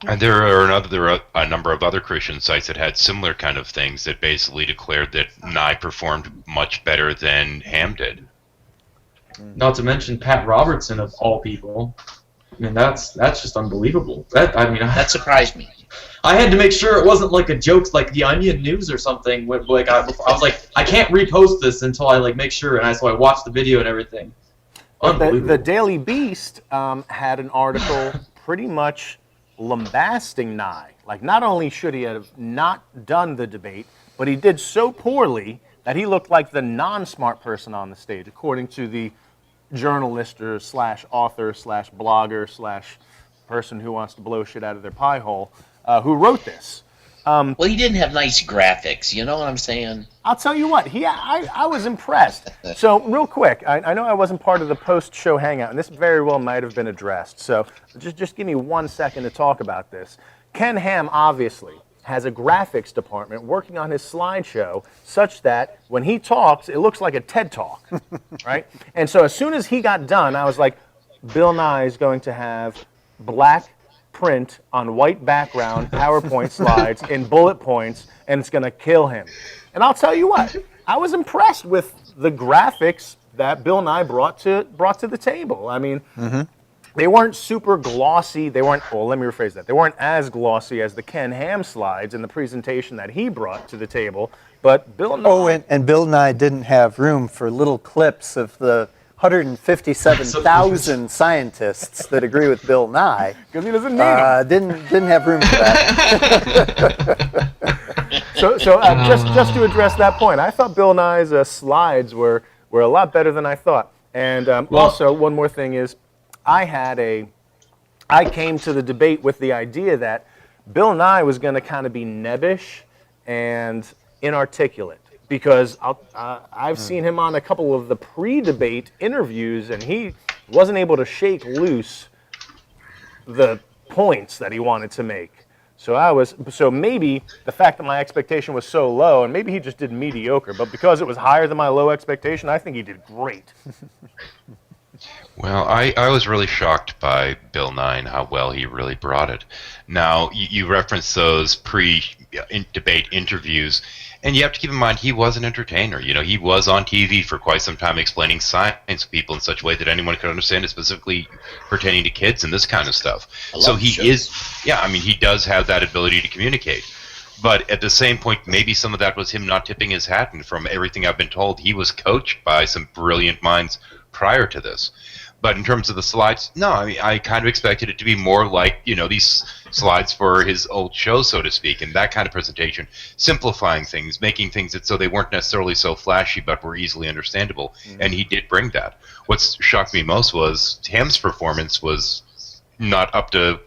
And there are a number of other Christian sites that had similar kind of things that basically declared that Nye performed much better than Ham did. not to mention Pat Robertson of all people. I mean, that's just unbelievable. That surprised me. I had to make sure it wasn't like a joke, like the Onion News or something. I was like, I can't repost this until I make sure, and so I watched the video and everything. The Daily Beast had an article pretty much lambasting Nye. Like, not only should he have not done the debate, but he did so poorly that he looked like the non-smart person on the stage, according to the journalist or slash author slash blogger slash person who wants to blow shit out of their pie hole, who wrote this. Well, he didn't have nice graphics, you know what I'm saying? I'll tell you what, I was impressed. So real quick, I know I wasn't part of the post-show hangout, and this very well might have been addressed. So just give me 1 second to talk about this. Ken Ham obviously has a graphics department working on his slideshow such that when he talks, it looks like a TED Talk, right? And so as soon as he got done, I was like, Bill Nye is going to have black print on white background PowerPoint slides in bullet points, and it's going to kill him. And I'll tell you what, I was impressed with the graphics that Bill Nye brought to the table. I mean, they weren't super glossy. They weren't, well, let me rephrase that. They weren't as glossy as the Ken Ham slides in the presentation that he brought to the table, but Bill Nye... Oh, and Bill Nye didn't have room for little clips of the 157,000 scientists that agree with Bill Nye. Because he doesn't need them. Didn't have room for that. So just to address that point, I thought Bill Nye's slides were a lot better than I thought. And also, one more thing is, I came to the debate with the idea that Bill Nye was going to kind of be nebbish and inarticulate, because I've seen him on a couple of the pre-debate interviews, and he wasn't able to shake loose the points that he wanted to make. So maybe the fact that my expectation was so low, and maybe he just did mediocre, but because it was higher than my low expectation, I think he did great. Well, I was really shocked by Bill Nye and how well he really brought it. Now, you referenced those pre-debate interviews, and you have to keep in mind he was an entertainer. You know, he was on TV for quite some time explaining science to people in such a way that anyone could understand it, specifically pertaining to kids and this kind of stuff. So he is, yeah, I mean, he does have that ability to communicate. But at the same point, maybe some of that was him not tipping his hat, and from everything I've been told, he was coached by some brilliant minds prior to this. But in terms of the slides, no, I mean, I kind of expected it to be more like, you know, these slides for his old show, so to speak, and that kind of presentation, simplifying things, making things that so they weren't necessarily so flashy but were easily understandable, and he did bring that. What shocked me most was Ham's performance was not up to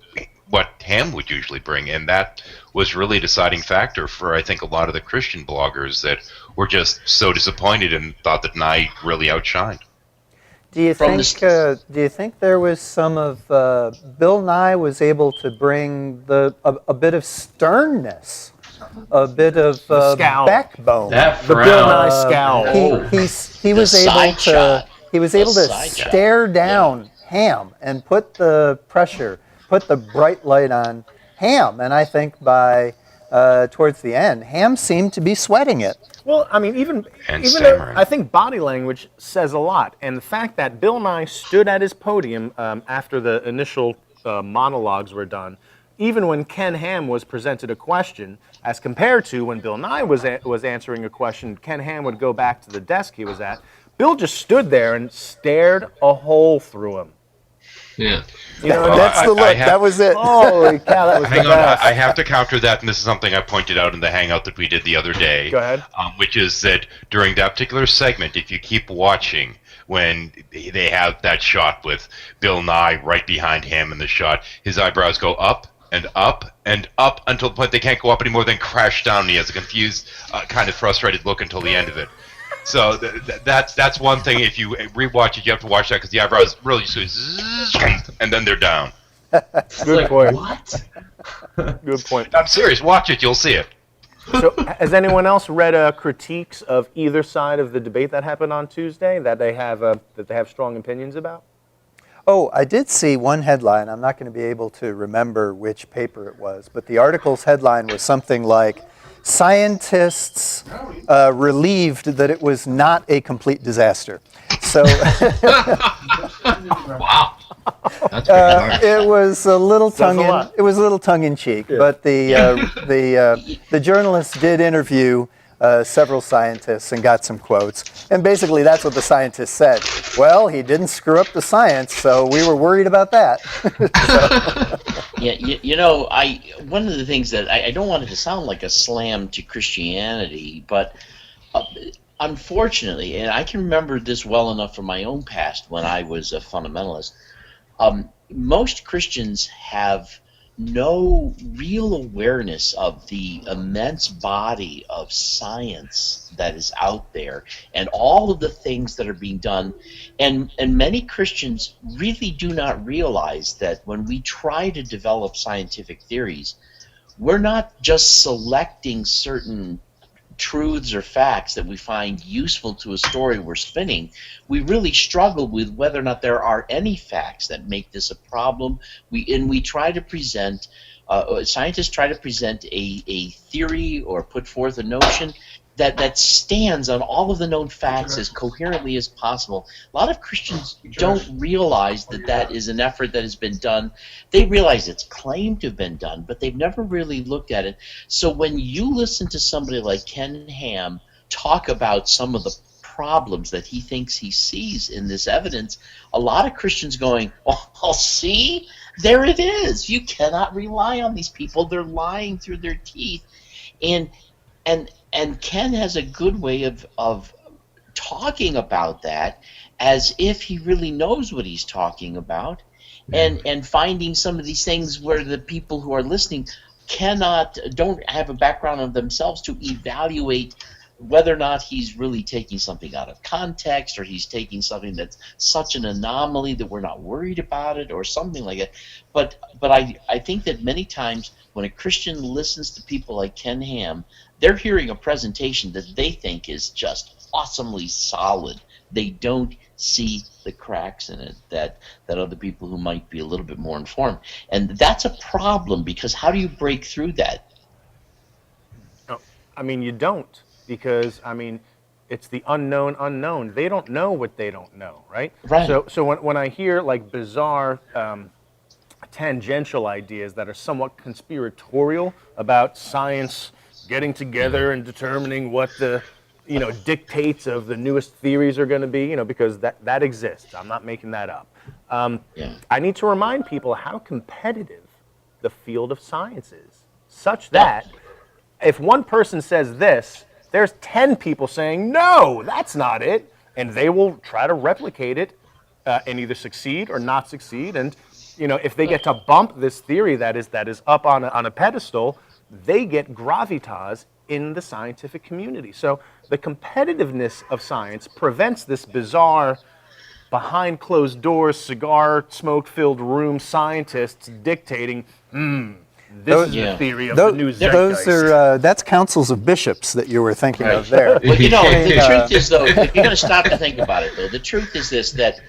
what Ham would usually bring, and that was really a deciding factor for, I think, a lot of the Christian bloggers that were just so disappointed and thought that Nye really outshined. Do you think there was some of Bill Nye was able to bring a bit of sternness, a bit of scowl. backbone? The Bill Nye scowl. He was able to stare down Ham and put the pressure, put the bright light on Ham, and I think by towards the end, Ham seemed to be sweating it. Well, I mean, even stammering. I think body language says a lot, and the fact that Bill Nye stood at his podium after the initial monologues were done, even when Ken Ham was presented a question, as compared to when Bill Nye was answering a question, Ken Ham would go back to the desk he was at. Bill just stood there and stared a hole through him. Yeah. You know, Well, That's the look. That was it. Holy cow, that was Hang the on, best. I have to counter that, and this is something I pointed out in the Hangout that we did the other day. Go ahead. Which is that during that particular segment, if you keep watching, when they have that shot with Bill Nye right behind him in the shot, his eyebrows go up and up and up until the point they can't go up anymore, then crash down, and he has a confused, kind of frustrated look until the end of it. So that's one thing. If you rewatch it, you have to watch that because the eyebrows really just go zzz, and then they're down. Good point. What? Good point. I'm serious. Watch it. You'll see it. So, has anyone else read critiques of either side of the debate that happened on Tuesday that they have strong opinions about? Oh, I did see one headline. I'm not going to be able to remember which paper it was, but the article's headline was something like, "Scientists relieved that it was not a complete disaster." So Wow. That's pretty harsh. it was a little Says a lot. tongue in cheek, but the journalist did interview several scientists and got some quotes, and basically that's what the scientists said. Well, he didn't screw up the science, so we were worried about that. Yeah, you know, one of the things that I don't want it to sound like a slam to Christianity, but unfortunately, and I can remember this well enough from my own past when I was a fundamentalist, most Christians have no real awareness of the immense body of science that is out there and all of the things that are being done. And many Christians really do not realize that when we try to develop scientific theories, we're not just selecting certain truths or facts that we find useful to a story we're spinning. We really struggle with whether or not there are any facts that make this a problem. We try to present, scientists try to present a theory or put forth a notion that stands on all of the known facts as coherently as possible. A lot of Christians don't realize that is an effort that has been done. They realize it's claimed to have been done, but they've never really looked at it. So when you listen to somebody like Ken Ham talk about some of the problems that he thinks he sees in this evidence, a lot of Christians going, "Oh, see? There it is. You cannot rely on these people. They're lying through their teeth." And Ken has a good way of talking about that as if he really knows what he's talking about, and finding some of these things where the people who are listening don't have a background of themselves to evaluate whether or not he's really taking something out of context, or he's taking something that's such an anomaly that we're not worried about it, or something like that. But I think that many times when a Christian listens to people like Ken Ham, they're hearing a presentation that they think is just awesomely solid, they don't see the cracks in it that other people who might be a little bit more informed. And that's a problem, because how do you break through that? No, I mean, you don't, because, I mean, it's the unknown unknown. They don't know what they don't know, right? Right. So when I hear like bizarre tangential ideas that are somewhat conspiratorial about science getting together and determining what the dictates of the newest theories are going to be, because that exists. I'm not making that up. I need to remind people how competitive the field of science is, such that if one person says this, there's 10 people saying, no, that's not it, and they will try to replicate it and either succeed or not succeed. And if they get to bump this theory that is up on a pedestal, they get gravitas in the scientific community. So the competitiveness of science prevents this bizarre, behind closed doors, cigar smoke-filled room scientists dictating, this is the theory of the new zeitgeist. That's councils of bishops that you were thinking of there. Well, the truth is, though, if you're going to stop to think about it, though, the truth is this, that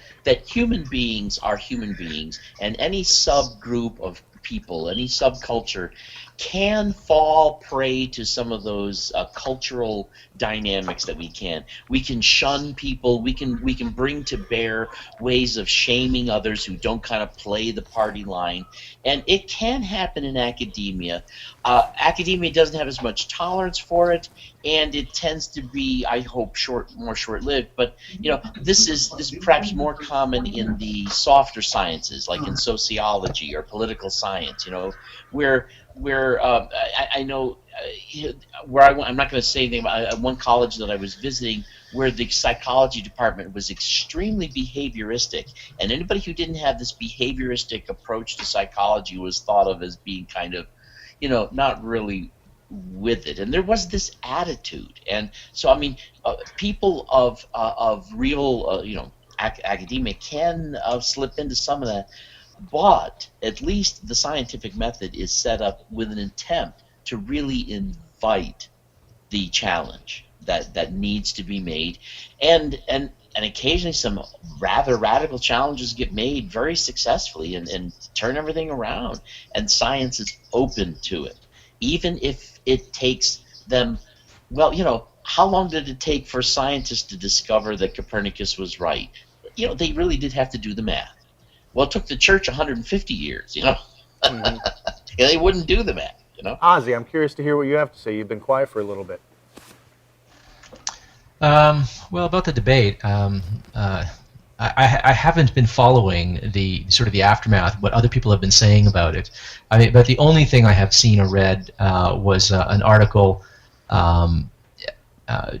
human beings are human beings, and any subgroup of people, any subculture, can fall prey to some of those cultural dynamics that we can. We can shun people. We can bring to bear ways of shaming others who don't kind of play the party line, and it can happen in academia. Academia doesn't have as much tolerance for it, and it tends to be, I hope, more short-lived. But this is perhaps more common in the softer sciences, like in sociology or political science. Where I know where I'm not going to say anything about one college that I was visiting, where the psychology department was extremely behavioristic, and anybody who didn't have this behavioristic approach to psychology was thought of as being kind of, not really with it. And there was this attitude, and so I mean, people of real, academia can slip into some of that. But at least the scientific method is set up with an attempt to really invite the challenge that needs to be made, and occasionally some rather radical challenges get made very successfully and turn everything around, and science is open to it, even if it takes them. Well, how long did it take for scientists to discover that Copernicus was right? They really did have to do the math. Well, it took the church 150 years, They wouldn't do the math, Ozzy, I'm curious to hear what you have to say. You've been quiet for a little bit. Well, about the debate, I haven't been following the sort of the aftermath, what other people have been saying about it. I mean, but the only thing I have seen or read was an article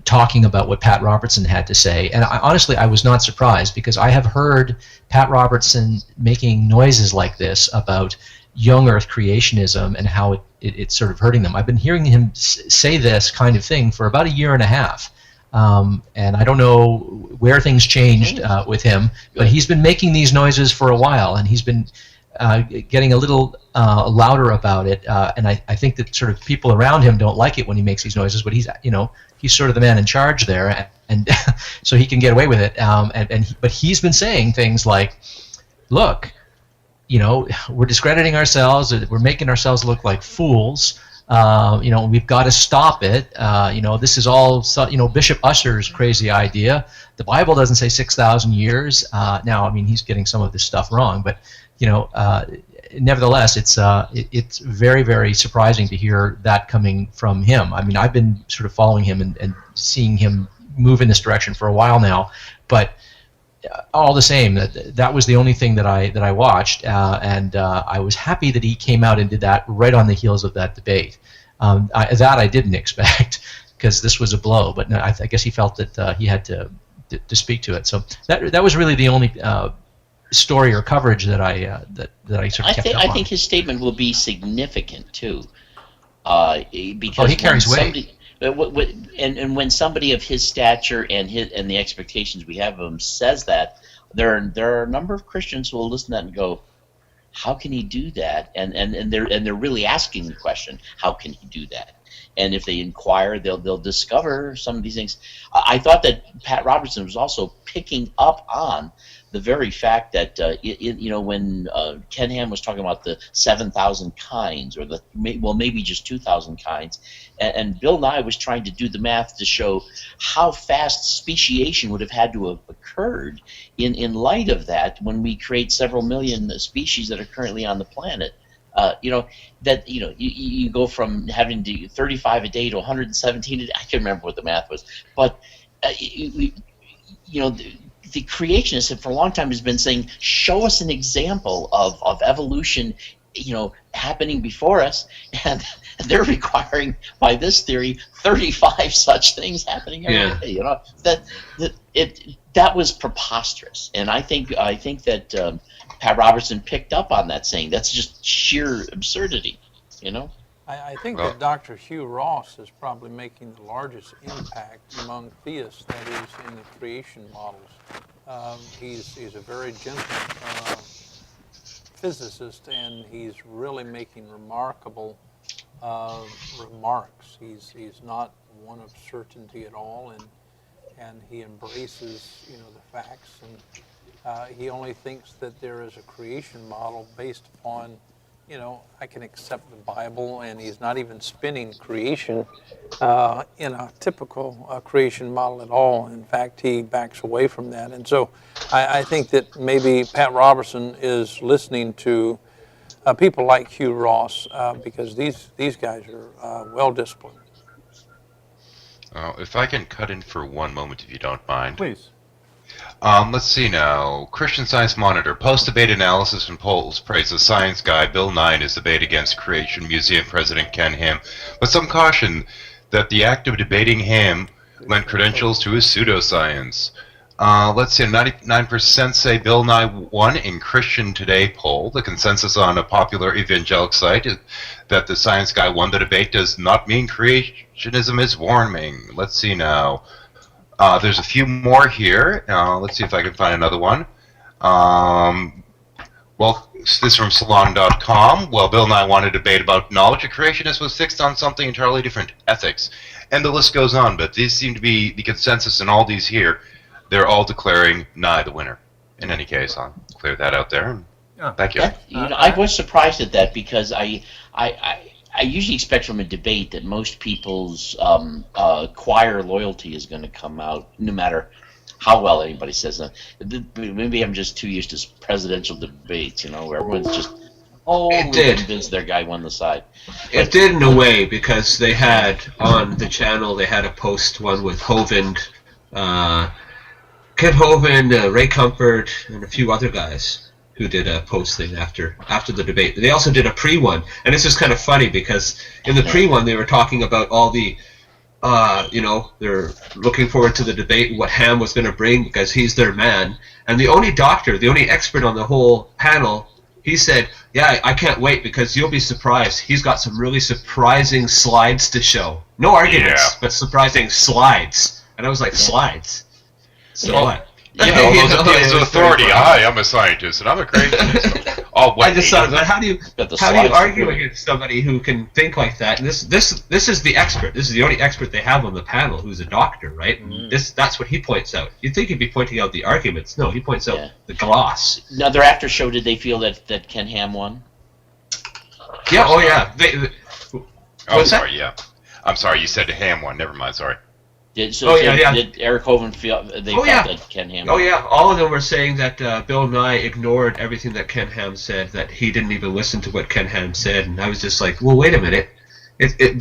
talking about what Pat Robertson had to say, and honestly, I was not surprised, because I have heard Pat Robertson making noises like this about young Earth creationism and how it's sort of hurting them. I've been hearing him say this kind of thing for about a year and a half, and I don't know where things changed with him, but he's been making these noises for a while, and he's been getting a little louder about it, and I think that sort of people around him don't like it when he makes these noises, but he's sort of the man in charge there, and so he can get away with it. But he's been saying things like, "Look, we're discrediting ourselves. We're making ourselves look like fools. We've got to stop it. This is all Bishop Ussher's crazy idea. The Bible doesn't say 6,000 years. Now, I mean, he's getting some of this stuff wrong, but nevertheless, it's very, very surprising to hear that coming from him. I mean, I've been sort of following him and seeing him move in this direction for a while now, but all the same, that was the only thing that I watched, and I was happy that he came out and did that right on the heels of that debate. That I didn't expect, because this was a blow, but no, I guess he felt that he had to speak to it. So that was really the only story or coverage that I sort of kept up on. I think his statement will be significant too, because he carries weight. And when somebody of his stature and the expectations we have of him says that, there are a number of Christians who will listen to that and go, "How can he do that?" And they're really asking the question, "How can he do that?" and if they inquire, they'll discover some of these things. I thought that Pat Robertson was also picking up on the very fact that when Ken Ham was talking about the 7,000 kinds, or maybe just 2,000 kinds, and Bill Nye was trying to do the math to show how fast speciation would have had to have occurred in light of that when we create several million species that are currently on the planet. You go from having to 35 a day to 117 a day. I can't remember what the math was, but the creationists have for a long time has been saying, show us an example of evolution, happening before us, and they're requiring, by this theory, 35 such things happening every day. That was preposterous, and I think that Pat Robertson picked up on that, saying that's just sheer absurdity, I think that Dr. Hugh Ross is probably making the largest impact among theists, that is, in the creation models. He's a very gentle physicist, and he's really making remarkable remarks. He's not one of certainty at all, and he embraces the facts, and he only thinks that there is a creation model based upon I can accept the Bible, and he's not even spinning creation in a typical creation model at all. In fact, he backs away from that. And so I think that maybe Pat Robertson is listening to people like Hugh Ross because these guys are well-disciplined. If I can cut in for one moment, if you don't mind. Please. Let's see now. Christian Science Monitor. Post-debate analysis and polls praise the science guy Bill Nye in his debate against Creation Museum President Ken Ham, but some caution that the act of debating Ham lent credentials to his pseudoscience. Let's see, 99% say Bill Nye won in Christian Today poll. The consensus on a popular evangelical site is that the science guy won the debate does not mean creationism is warming. Let's see now. There's a few more here. Let's see if I can find another one. This is from Salon.com. Well, Bill Nye wanted to debate about knowledge. A creationist was fixed on something entirely different, ethics. And the list goes on, but these seem to be the consensus in all these here. They're all declaring Nye the winner. In any case, I'll clear that out there. Thank you. I was surprised at that because I usually expect from a debate that most people's choir loyalty is going to come out, no matter how well anybody says that. Maybe I'm just too used to presidential debates, where everyone's just convinced their guy won the side. It did in a way, because they had on the channel, they had a post one with Hovind, Kent Hovind, Ray Comfort, and a few other guys who did a post thing after the debate. They also did a pre-one, and this is kind of funny because in the pre-one they were talking about all the, they're looking forward to the debate and what Ham was going to bring because he's their man. And the only doctor, the only expert on the whole panel, he said, yeah, I can't wait because you'll be surprised. He's got some really surprising slides to show. No arguments, but surprising slides. And I was like, slides? So what? Those authority. Hi, I'm a scientist, and I'm a creationist. I just thought, but how do you argue against somebody who can think like that? And this is the expert. This is the only expert they have on the panel, who's a doctor, right? And that's what he points out. You'd think he'd be pointing out the arguments. No, he points out the gloss. Now, their after show, did they feel that Ken Ham won? Yeah. Oh, yeah. Sorry. Yeah. I'm sorry. You said Ham won. Never mind. Sorry. Did Eric Hovind feel that Ken Ham? Oh yeah, all of them were saying that Bill Nye ignored everything that Ken Ham said. That he didn't even listen to what Ken Ham said, and I was just like, well, wait a minute, that he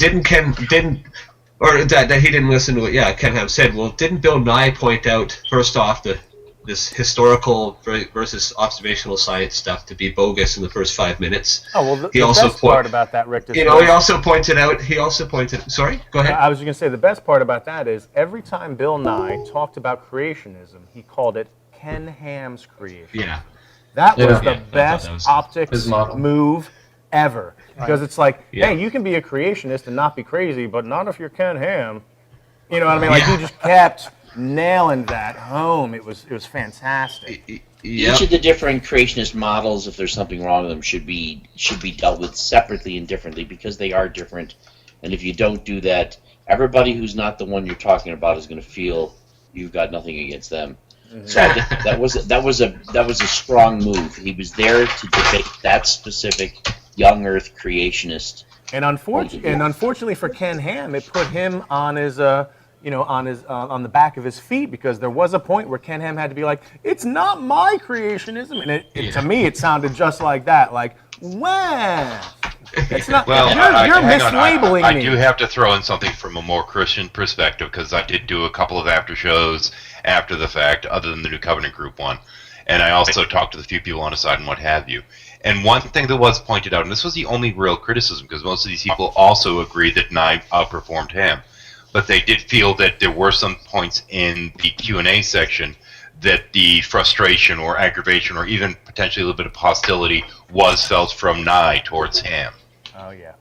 didn't listen to what Ken Ham said. Well, didn't Bill Nye point out first off this historical versus observational science stuff to be bogus in the first 5 minutes? Oh well, the best part about that, Rick. He also pointed out. Sorry, go ahead. I was going to say the best part about that is every time Bill Nye talked about creationism, he called it Ken Ham's creation. Yeah, that was the best optics move ever. Because it's like, hey, you can be a creationist and not be crazy, but not if you're Ken Ham. You know what I mean? Like he just kept nailing that home. It was fantastic. Each of the different creationist models, if there's something wrong with them, should be dealt with separately and differently because they are different And if you don't do that, everybody who's not the one you're talking about is going to feel you've got nothing against them. So I think that was a strong move. He was there to debate that specific young Earth creationist. And unfortunately for Ken Ham, it put him on his, on the back of his feet, because there was a point where Ken Ham had to be like, "It's not my creationism," and to me, it sounded just like that, like, "Wow, it's not." Well, you're hang on. mislabeling I me. do have to throw in something from a more Christian perspective, because I did do a couple of after shows after the fact, other than the New Covenant Group one, and I also talked to the few people on the side and what have you. And one thing that was pointed out, and this was the only real criticism, because most of these people also agreed that Nye outperformed him, but they did feel that there were some points in the Q&A section that the frustration or aggravation or even potentially a little bit of hostility was felt from Nye towards him. Oh yeah.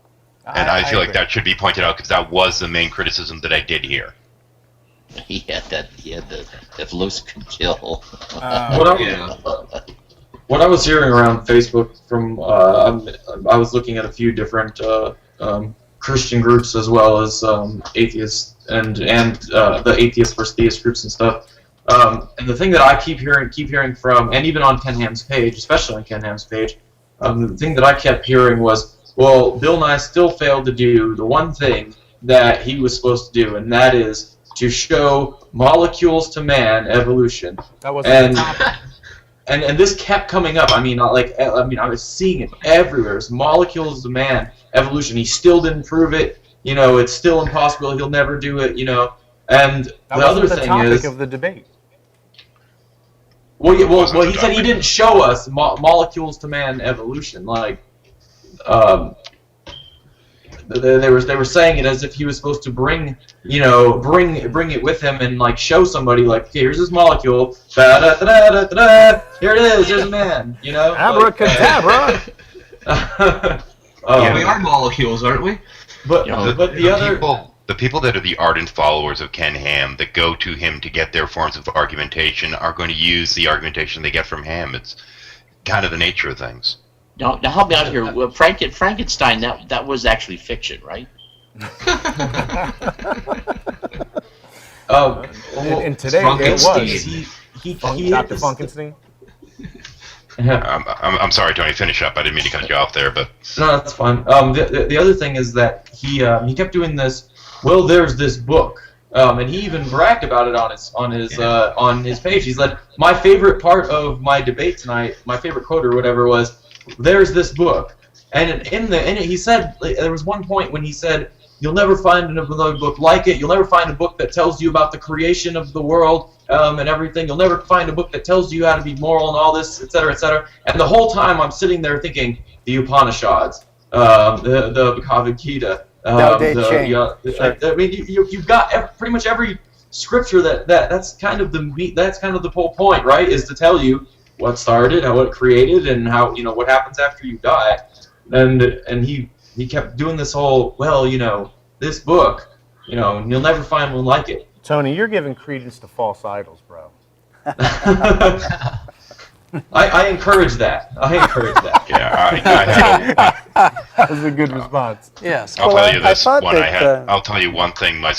And I feel like agree. that should be pointed out, because that was the main criticism that I did hear. He had that looks can kill. What I was hearing around Facebook from, I was looking at a few different Christian groups as well as atheists and the atheist versus theist groups and stuff. And the thing that I keep hearing from, and even on Ken Ham's page, especially on Ken Ham's page, the thing that I kept hearing was, well, Bill Nye still failed to do the one thing that he was supposed to do, and that is to show molecules to man evolution. That wasn't the topic. And this kept coming up. I was seeing it everywhere. It's molecules to man evolution. He still didn't prove it. It's still impossible. He'll never do it. And That the other wasn't the thing topic is, of the debate. well, he said he didn't show us molecules to man evolution. Like, they were saying it as if he was supposed to bring it with him and like show somebody, like, okay, here's this molecule, da da da da da da, here it is, here's a man, Abracadabra. We are molecules, aren't we? But The people that are the ardent followers of Ken Ham that go to him to get their forms of argumentation are going to use the argumentation they get from Ham. It's kind of the nature of things. Now help me out here. Well, Frankenstein, that was actually fiction, right? And today it was. Dr. Frankenstein. I'm sorry, Tony. Finish up. I didn't mean to cut you off there, but No, that's fine. The other thing is that he kept doing this. Well, there's this book, and he even bragged about it on his page. He said, my favorite part of my debate tonight, my favorite quote or whatever was, "There's this book," and in it he said, there was one point when he said, "You'll never find another book like it. You'll never find a book that tells you about the creation of the world and everything. You'll never find a book that tells you how to be moral and all this, etc., etc." And the whole time I'm sitting there thinking, the Upanishads, the Bhagavad Gita, you've got pretty much every scripture that's kind of the whole point, right? Is to tell you what started, how it created, and how what happens after you die. And he kept doing this whole, this book, and you'll never find one like it. Tony, you're giving credence to false idols, bro. I encourage that. yeah, That was a good response. Yes. I'll tell you this thought one. that, I'll tell you one thing. I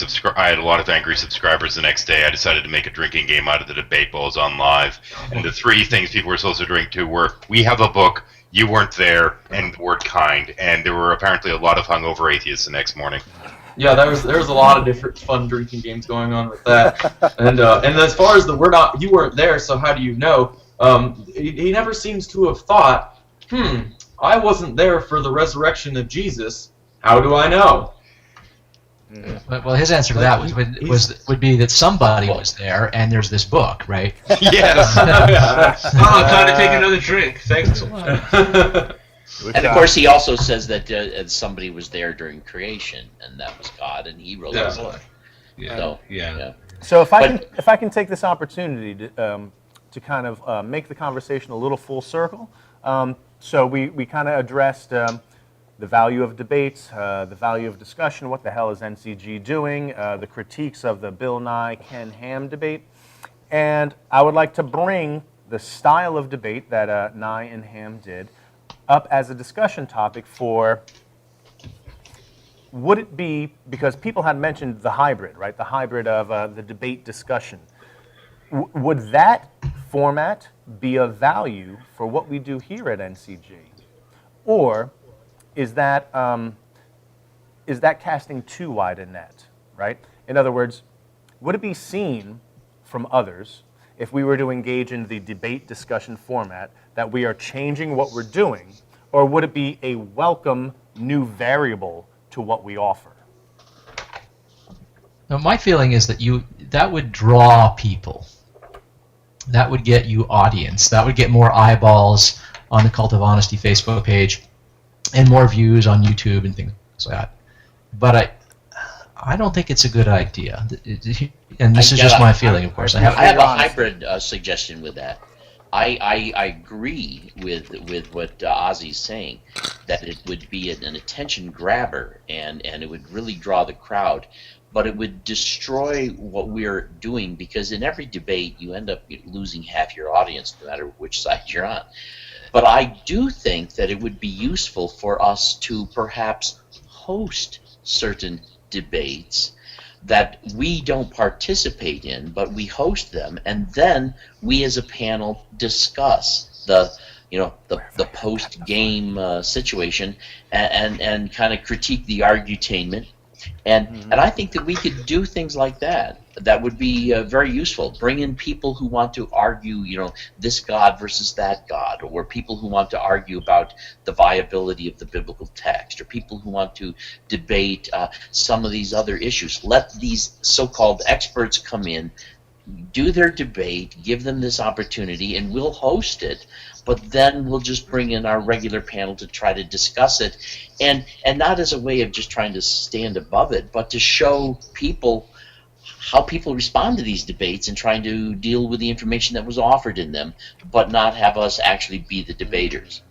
had a lot of angry subscribers the next day. I decided to make a drinking game out of the debate while I was on live, and the three things people were supposed to drink to were: we have a book, you weren't there, and the word kind. And there were apparently a lot of hungover atheists the next morning. Yeah, there was a lot of different fun drinking games going on with that. And as far as you weren't there, so how do you know? He never seems to have thought, I wasn't there for the resurrection of Jesus. How do I know? Well, his answer to that would be that somebody was there, and there's this book, right? Yes. Time to take another drink. Thanks a lot. And of course, he also says that somebody was there during creation, and that was God, and he wrote the book. Yeah. So if I can take this opportunity to kind of make the conversation a little full circle. So we kind of addressed the value of debates, the value of discussion, what the hell is NCG doing, the critiques of the Bill Nye, Ken Ham debate. And I would like to bring the style of debate that Nye and Ham did up as a discussion topic for would it be, because people had mentioned the hybrid, right? The hybrid of the debate discussion. Would that format be of value for what we do here at NCG? Or is that casting too wide a net, right? In other words, would it be seen from others if we were to engage in the debate discussion format that we are changing what we're doing, or would it be a welcome new variable to what we offer? Now, my feeling is that would draw people. That would get you audience. That would get more eyeballs on the Cult of Honesty Facebook page, and more views on YouTube and things like that. But I don't think it's a good idea. And this is just my feeling, of course. I have a hybrid suggestion with that. I agree with what Ozzy's saying, that it would be an attention grabber and it would really draw the crowd, but it would destroy what we're doing, because in every debate you end up losing half your audience no matter which side you're on. But I do think that it would be useful for us to perhaps host certain debates that we don't participate in, but we host them, and then we as a panel discuss the post-game situation and kind of critique the argutainment. And I think that we could do things like that. That would be very useful. Bring in people who want to argue, this God versus that God, or people who want to argue about the viability of the biblical text, or people who want to debate some of these other issues. Let these so-called experts come in, do their debate, give them this opportunity, and we'll host it. But then we'll just bring in our regular panel to try to discuss it, and not as a way of just trying to stand above it, but to show people how people respond to these debates and trying to deal with the information that was offered in them, but not have us actually be the debaters.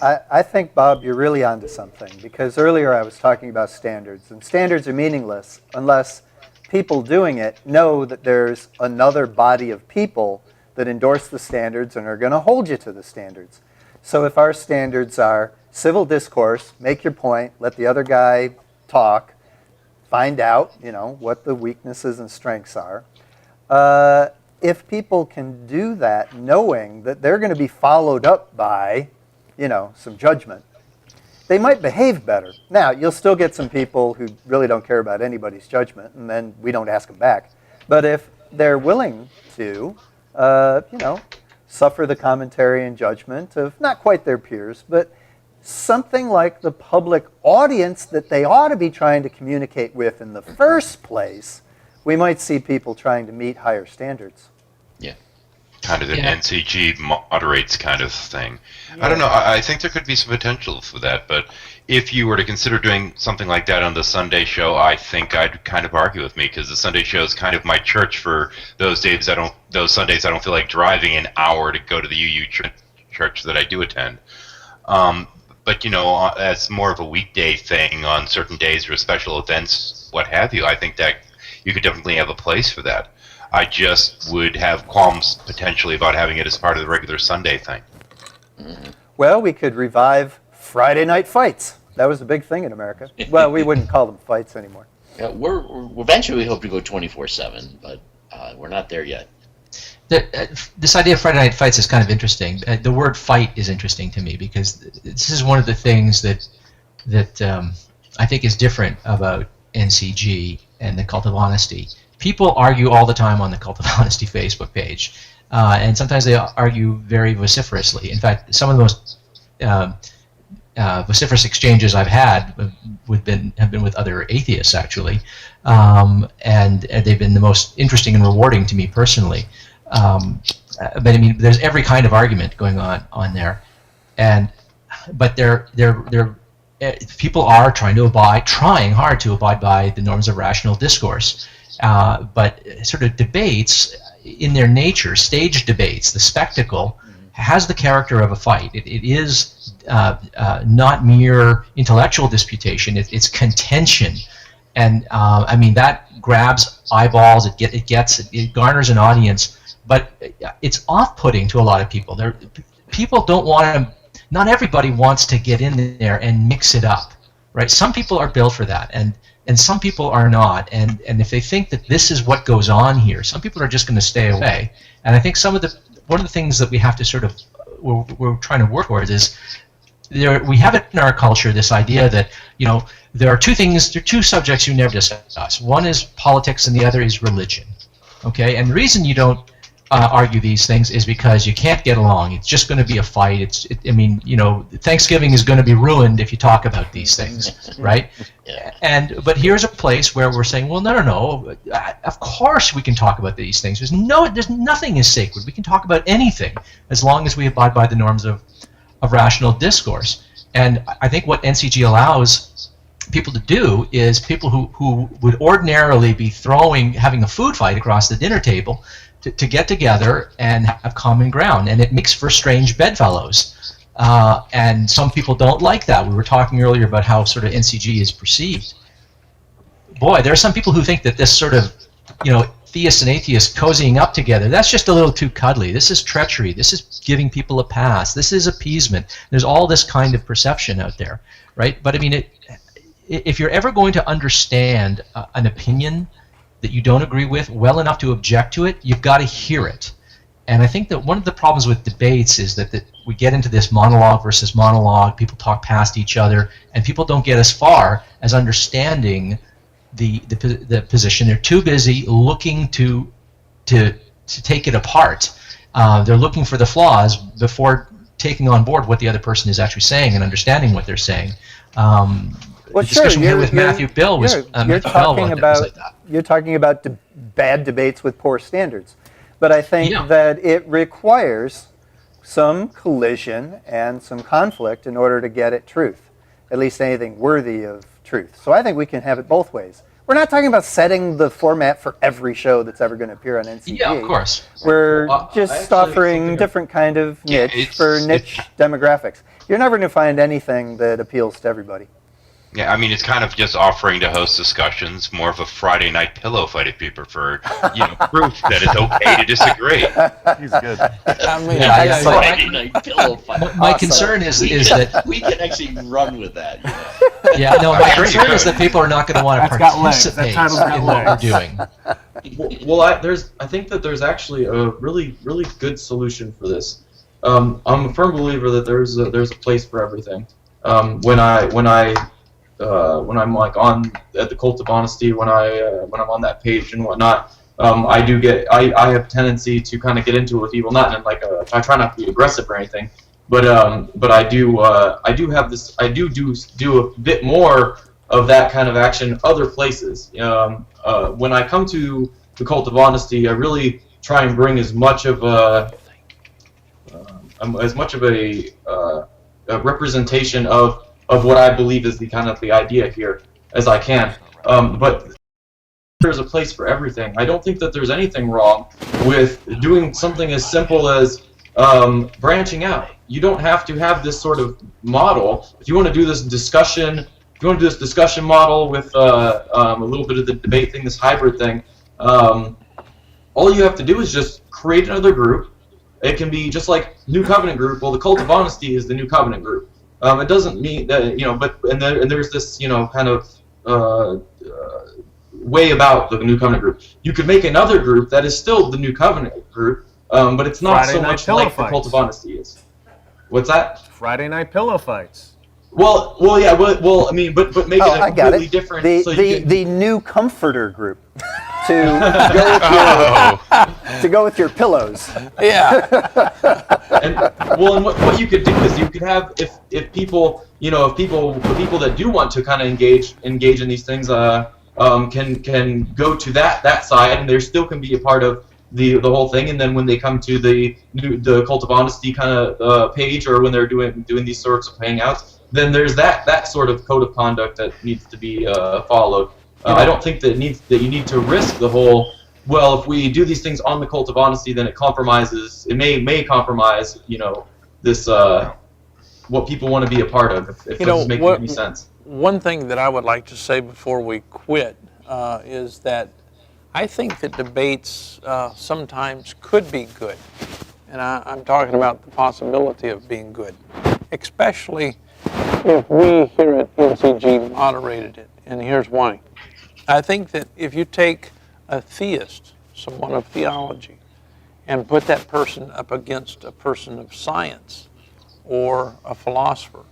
I think, Bob, you're really onto something, because earlier I was talking about standards, and standards are meaningless unless people doing it know that there's another body of people that endorse the standards and are going to hold you to the standards. So if our standards are civil discourse, make your point, let the other guy talk, find out, what the weaknesses and strengths are. If people can do that knowing that they're going to be followed up by, some judgment, they might behave better. Now, you'll still get some people who really don't care about anybody's judgment, and then we don't ask them back. But if they're willing to, suffer the commentary and judgment of not quite their peers, but something like the public audience that they ought to be trying to communicate with in the first place, we might see people trying to meet higher standards. Yeah. Kind of an NCG moderates kind of thing. Yeah. I don't know. I think there could be some potential for that, but if you were to consider doing something like that on the Sunday show, I think I'd kind of argue with me, because the Sunday show is kind of my church for those days. Those Sundays I don't feel like driving an hour to go to the UU church that I do attend. But as more of a weekday thing on certain days or special events, what have you, I think that you could definitely have a place for that. I just would have qualms potentially about having it as part of the regular Sunday thing. Well, we could revive Friday night fights. That was a big thing in America. Well, we wouldn't call them fights anymore. Yeah, we're eventually we hope to go 24/7, but we're not there yet. This idea of Friday night fights is kind of interesting. The word "fight" is interesting to me, because this is one of the things that I think is different about NCG and the Cult of Honesty. People argue all the time on the Cult of Honesty Facebook page, and sometimes they argue very vociferously. In fact, some of the most vociferous exchanges I've had have been with other atheists, actually, and they've been the most interesting and rewarding to me personally. But I mean, there's every kind of argument going on there, but people are trying hard to abide by the norms of rational discourse. But sort of debates, in their nature, stage debates, the spectacle, has the character of a fight. It is not mere intellectual disputation. It's contention, and I mean that grabs eyeballs. It garners an audience, but it's off-putting to a lot of people. People don't want to. Not everybody wants to get in there and mix it up, right? Some people are built for that, and some people are not. And if they think that this is what goes on here, some people are just going to stay away. And I think one of the things that we have to sort of we're trying to work towards is we have it in our culture, this idea that there are two subjects you never discuss. One is politics, and the other is religion. Okay, and the reason you don't argue these things is because you can't get along. It's just going to be a fight. Thanksgiving is going to be ruined if you talk about these things, right? Yeah. But here's a place where we're saying, well, no. Of course we can talk about these things. There's nothing is sacred. We can talk about anything as long as we abide by the norms of rational discourse. And I think what NCG allows people to do is people who would ordinarily be having a food fight across the dinner table to get together and have common ground, and it makes for strange bedfellows. And some people don't like that. We were talking earlier about how sort of NCG is perceived. Boy, there are some people who think that this sort of, theists and atheists cozying up together, that's just a little too cuddly. This is treachery. This is giving people a pass. This is appeasement. There's all this kind of perception out there, right? But I mean, if you're ever going to understand an opinion that you don't agree with well enough to object to it, you've got to hear it. And I think that one of the problems with debates is that we get into this monologue versus monologue, people talk past each other, and people don't get as far as understanding the position. They're too busy looking to take it apart. They're looking for the flaws before taking on board what the other person is actually saying and understanding what they're saying. Well, the discussion we had with Matthew Bell was you're talking about bad debates with poor standards, but I think that it requires some collision and some conflict in order to get at truth, at least anything worthy of truth. So I think we can have it both ways. We're not talking about setting the format for every show that's ever going to appear on NCG. Yeah, of course. We're just offering different kind of niche for niche demographics. You're never going to find anything that appeals to everybody. Yeah, I mean, it's kind of just offering to host discussions, more of a Friday night pillow fight if you prefer, proof that it's okay to disagree. He's good. I mean, Friday night pillow fight. My concern is that we can actually run with that. My concern is that people are not going to want to participate in what we're doing. I think that there's actually a really, really good solution for this. I'm a firm believer that there's a place for everything. When I'm like on at the Cult of Honesty, when I'm on that page and whatnot, I have a tendency to kind of get into it with people, not in like I try not to be aggressive or anything, but I do a bit more of that kind of action other places. When I come to the Cult of Honesty, I really try and bring as much of a representation of what I believe is the idea here as I can. But there's a place for everything. I don't think that there's anything wrong with doing something as simple as branching out. You don't have to have this sort of model. If you want to do this discussion, model with a little bit of the debate thing, this hybrid thing, all you have to do is just create another group. It can be just like New Covenant group. Well, the Cult of Honesty is the New Covenant group. It doesn't mean that, and there's this, kind of way about the New Covenant group. You could make another group that is still the New Covenant group, but it's not Friday so night much pillow like fights. the Cult of Honesty is. What's that? Friday night pillow fights. Well, yeah. Well, I mean, but make it a completely different. The New Comforter group to go with your pillows. Yeah. And what you could do is you could have if people that do want to kind of engage in these things can go to that side, and there still can be a part of the whole thing. And then when they come to the Cult of Honesty kind of page, or when they're doing these sorts of hangouts, then there's that sort of code of conduct that needs to be followed. I don't think that you need to risk the whole. Well, if we do these things on the Cult of Honesty, then it compromises. It may compromise, this what people want to be a part of. If this is making any sense. One thing that I would like to say before we quit is that I think that debates sometimes could be good, and I'm talking about the possibility of being good, especially if we here at NCG moderated it, and here's why. I think that if you take a theist, someone of theology, and put that person up against a person of science or a philosopher,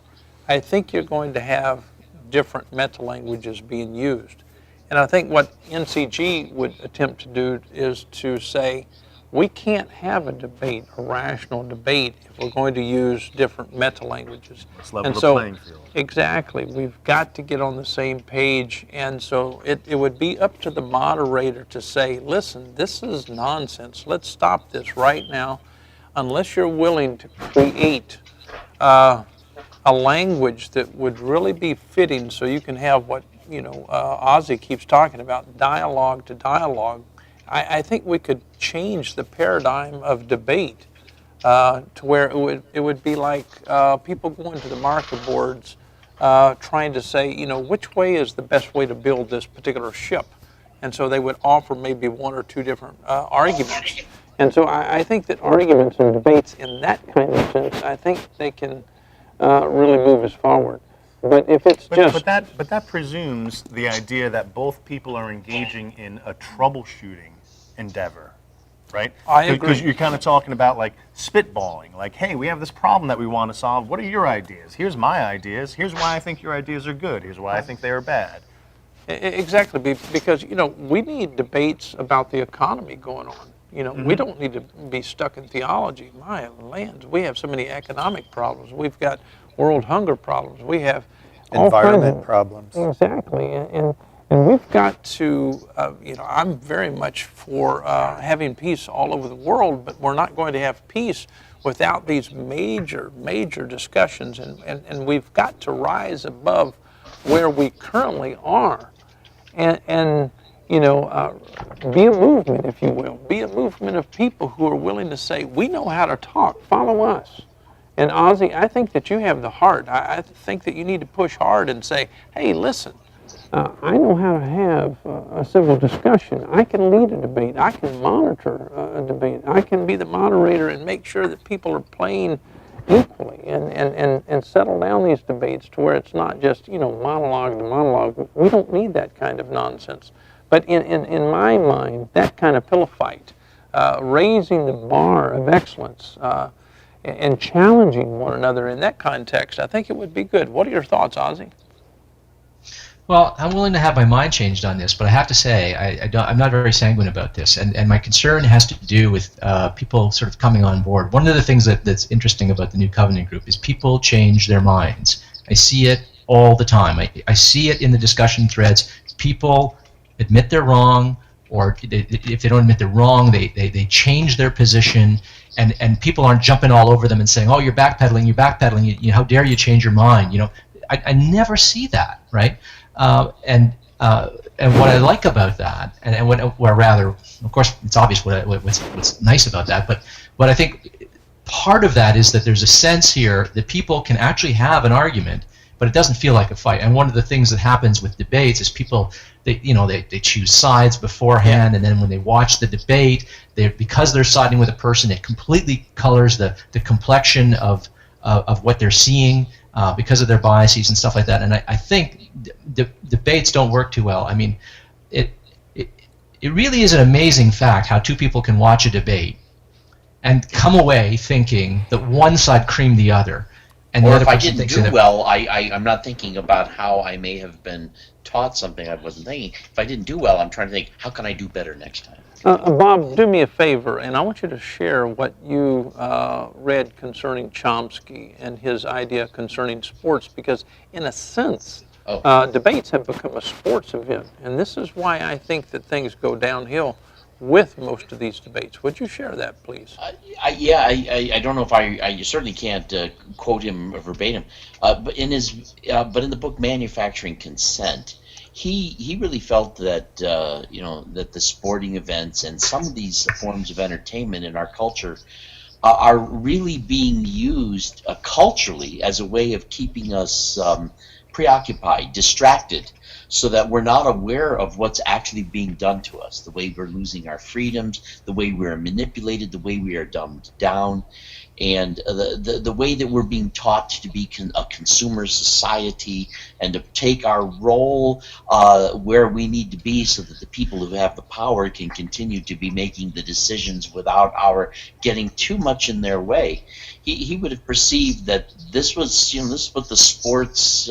I think you're going to have different meta-languages being used. And I think what NCG would attempt to do is to say, we can't have a debate, a rational debate, if we're going to use different meta-languages. Let's level the playing field. Exactly. We've got to get on the same page. And so it would be up to the moderator to say, listen, this is nonsense. Let's stop this right now. Unless you're willing to create a language that would really be fitting so you can have what, Ozzy keeps talking about, dialogue to dialogue. I think we could change the paradigm of debate to where it would be like people going to the marker boards trying to say, which way is the best way to build this particular ship? And so they would offer maybe one or two different arguments. And so I think that arguments and debates in that kind of sense, I think they can really move us forward. But if it's But that presumes the idea that both people are engaging in a troubleshooting endeavor, right? I agree. Because you're kind of talking about like spitballing, like, hey, we have this problem that we want to solve. What are your ideas? Here's my ideas. Here's why I think your ideas are good. Here's why I think they are bad. Exactly, because, we need debates about the economy going on. We don't need to be stuck in theology. My lands, we have so many economic problems. We've got world hunger problems. We have all Environment kinds of problems. Exactly, and we've got to, I'm very much for having peace all over the world, but we're not going to have peace without these major discussions, and we've got to rise above where we currently are, and be a movement, if you will. Be a movement of people who are willing to say, we know how to talk, follow us. And Ozzy, I think that you have the heart. I think that you need to push hard and say, hey, listen, I know how to have a civil discussion. I can lead a debate. I can monitor a debate. I can be the moderator and make sure that people are playing equally and settle down these debates to where it's not just, monologue to monologue. We don't need that kind of nonsense. But in my mind, that kind of pillow fight, raising the bar of excellence, and challenging one another in that context, I think it would be good. What are your thoughts, Ozzy? Well, I'm willing to have my mind changed on this, but I have to say I'm not very sanguine about this, and my concern has to do with people sort of coming on board. One of the things that's interesting about the New Covenant group is people change their minds. I see it all the time. I see it in the discussion threads. People admit they're wrong, or if they don't admit they're wrong, they change their position, and people aren't jumping all over them and saying, oh, you're backpedaling, how dare you change your mind? I never see that, right? And what I like about that, and rather, of course, it's obvious what's nice about that, but what I think part of that is that there's a sense here that people can actually have an argument, but it doesn't feel like a fight. And one of the things that happens with debates is people, they choose sides beforehand, and then when they watch the debate, because they're siding with a person, it completely colors the complexion of what they're seeing because of their biases and stuff like that. And I think debates don't work too well. I mean, it really is an amazing fact how two people can watch a debate and come away thinking that one side creamed the other. And or if I didn't do well, I'm not thinking about how I may have been taught something I wasn't thinking. If I didn't do well, I'm trying to think, how can I do better next time? Bob, do me a favor, and I want you to share what you read concerning Chomsky and his idea concerning sports, because in a sense, debates have become a sports event, and this is why I think that things go downhill with most of these debates. Would you share that, please? I don't know if I certainly can't quote him verbatim, but in the book Manufacturing Consent, he really felt that that the sporting events and some of these forms of entertainment in our culture are really being used culturally as a way of keeping us preoccupied, distracted, so that we're not aware of what's actually being done to us, the way we're losing our freedoms, the way we're manipulated, the way we are dumbed down, and the way that we're being taught to be a consumer society and to take our role where we need to be so that the people who have the power can continue to be making the decisions without our getting too much in their way. He would have perceived that this was, this is what the sports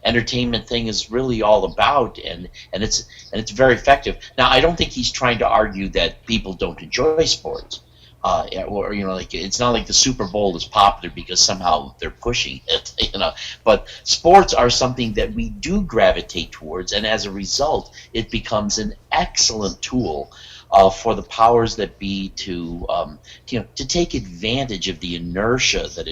entertainment thing is really all about, and it's very effective. Now, I don't think he's trying to argue that people don't enjoy sports. Or like, it's not like the Super Bowl is popular because somehow they're pushing it, But sports are something that we do gravitate towards, and as a result, it becomes an excellent tool for the powers that be to take advantage of the inertia that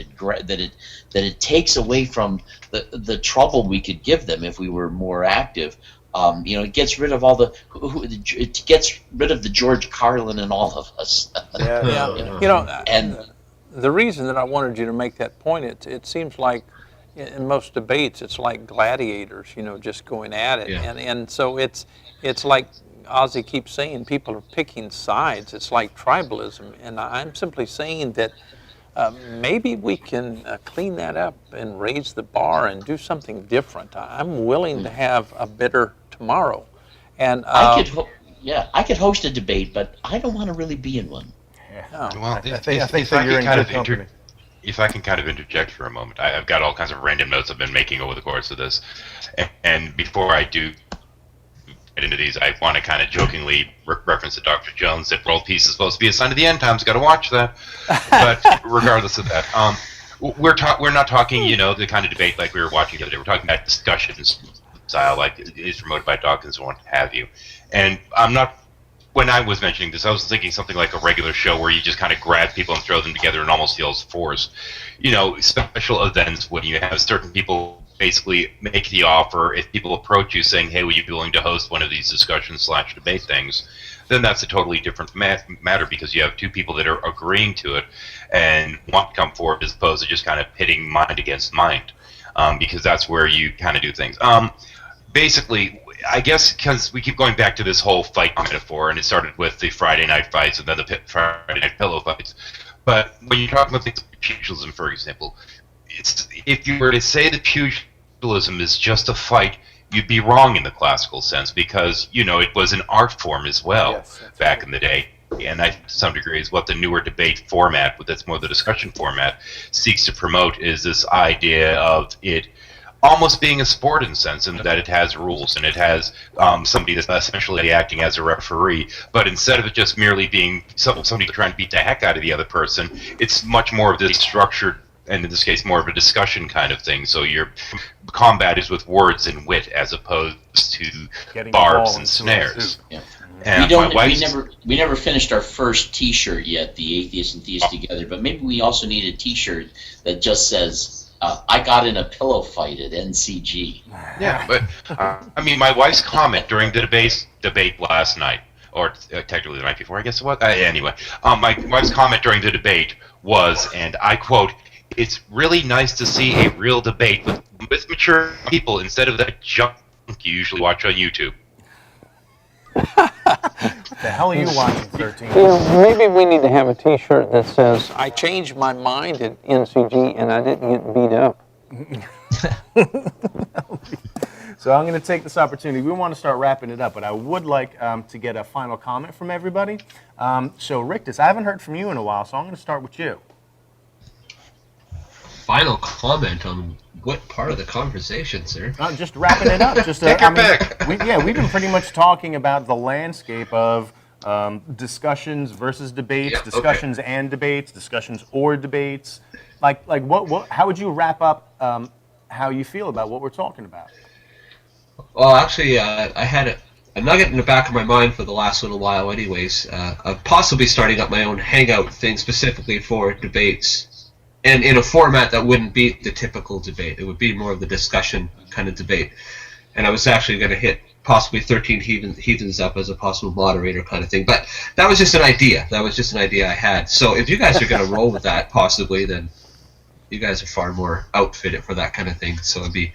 it takes away from the trouble we could give them if we were more active. It gets rid of all it gets rid of the George Carlin in all of us. And the reason that I wanted you to make that point, it seems like in most debates it's like gladiators, just going at it, and so it's like Ozzy keeps saying, people are picking sides. It's like tribalism, and I'm simply saying that maybe we can clean that up and raise the bar and do something different. I'm willing to have a better tomorrow. And I could host a debate, but I don't want to really be in one. Well, I think you're in good company. If I can kind of interject for a moment, I've got all kinds of random notes I've been making over the course of this, and before I do get into these, I want to kind of jokingly reference to Dr. Jones that world peace is supposed to be a sign of the end times. Got to watch that. But regardless of that, we're not talking, the kind of debate like we were watching the other day. We're talking about discussions style, like is promoted by Dawkins and what have you. And I'm not. When I was mentioning this, I was thinking something like a regular show where you just kind of grab people and throw them together and almost feels forced. Special events when you have certain people basically make the offer. If people approach you saying, hey, would you be willing to host one of these discussion/debate things, then that's a totally different matter, because you have two people that are agreeing to it and want to come forward, as opposed to just kind of pitting mind against mind, because that's where you kind of do things. Basically, I guess because we keep going back to this whole fight metaphor, and it started with the Friday night fights and then the Friday night pillow fights. But when you're talking about things like pugilism, for example, if you were to say that pugilism is just a fight, you'd be wrong in the classical sense, because it was an art form as well back in the day, and that to some degree is what the newer debate format, but that's more the discussion format, seeks to promote, is this idea of it almost being a sport in sense, in that it has rules and it has somebody that's essentially acting as a referee. But instead of it just merely being somebody trying to beat the heck out of the other person, it's much more of this structured, and in this case more of a discussion kind of thing. So your combat is with words and wit as opposed to Getting barbs and snares. Yeah. And We never finished our first T-shirt yet, the Atheist and Theist Together, but maybe we also need a T-shirt that just says, I got in a pillow fight at NCG. Yeah, but my wife's comment during the debate last night, or technically the night before, I guess it was. Anyway, my wife's comment during the debate was, and I quote, "It's really nice to see a real debate with mature people instead of that junk you usually watch on YouTube." What the hell are you watching, 13? Maybe we need to have a T-shirt that says, I changed my mind at NCG and I didn't get beat up. So I'm going to take this opportunity. We want to start wrapping it up, but I would like to get a final comment from everybody. So Rictus, I haven't heard from you in a while, so I'm going to start with you. Final comment on what part of the conversation, sir? Just wrapping it up. Just Take your pick. We've been pretty much talking about the landscape of discussions versus debates, discussions and debates, discussions or debates. Like what? How would you wrap up how you feel about what we're talking about? Well, actually, I had a nugget in the back of my mind for the last little while, anyways, of possibly starting up my own hangout thing specifically for debates. And in a format that wouldn't be the typical debate. It would be more of the discussion kind of debate. And I was actually going to hit possibly 13 heathens up as a possible moderator kind of thing. But that was just an idea. That was just an idea I had. So if you guys are going to roll with that possibly, then you guys are far more outfitted for that kind of thing. So it'd be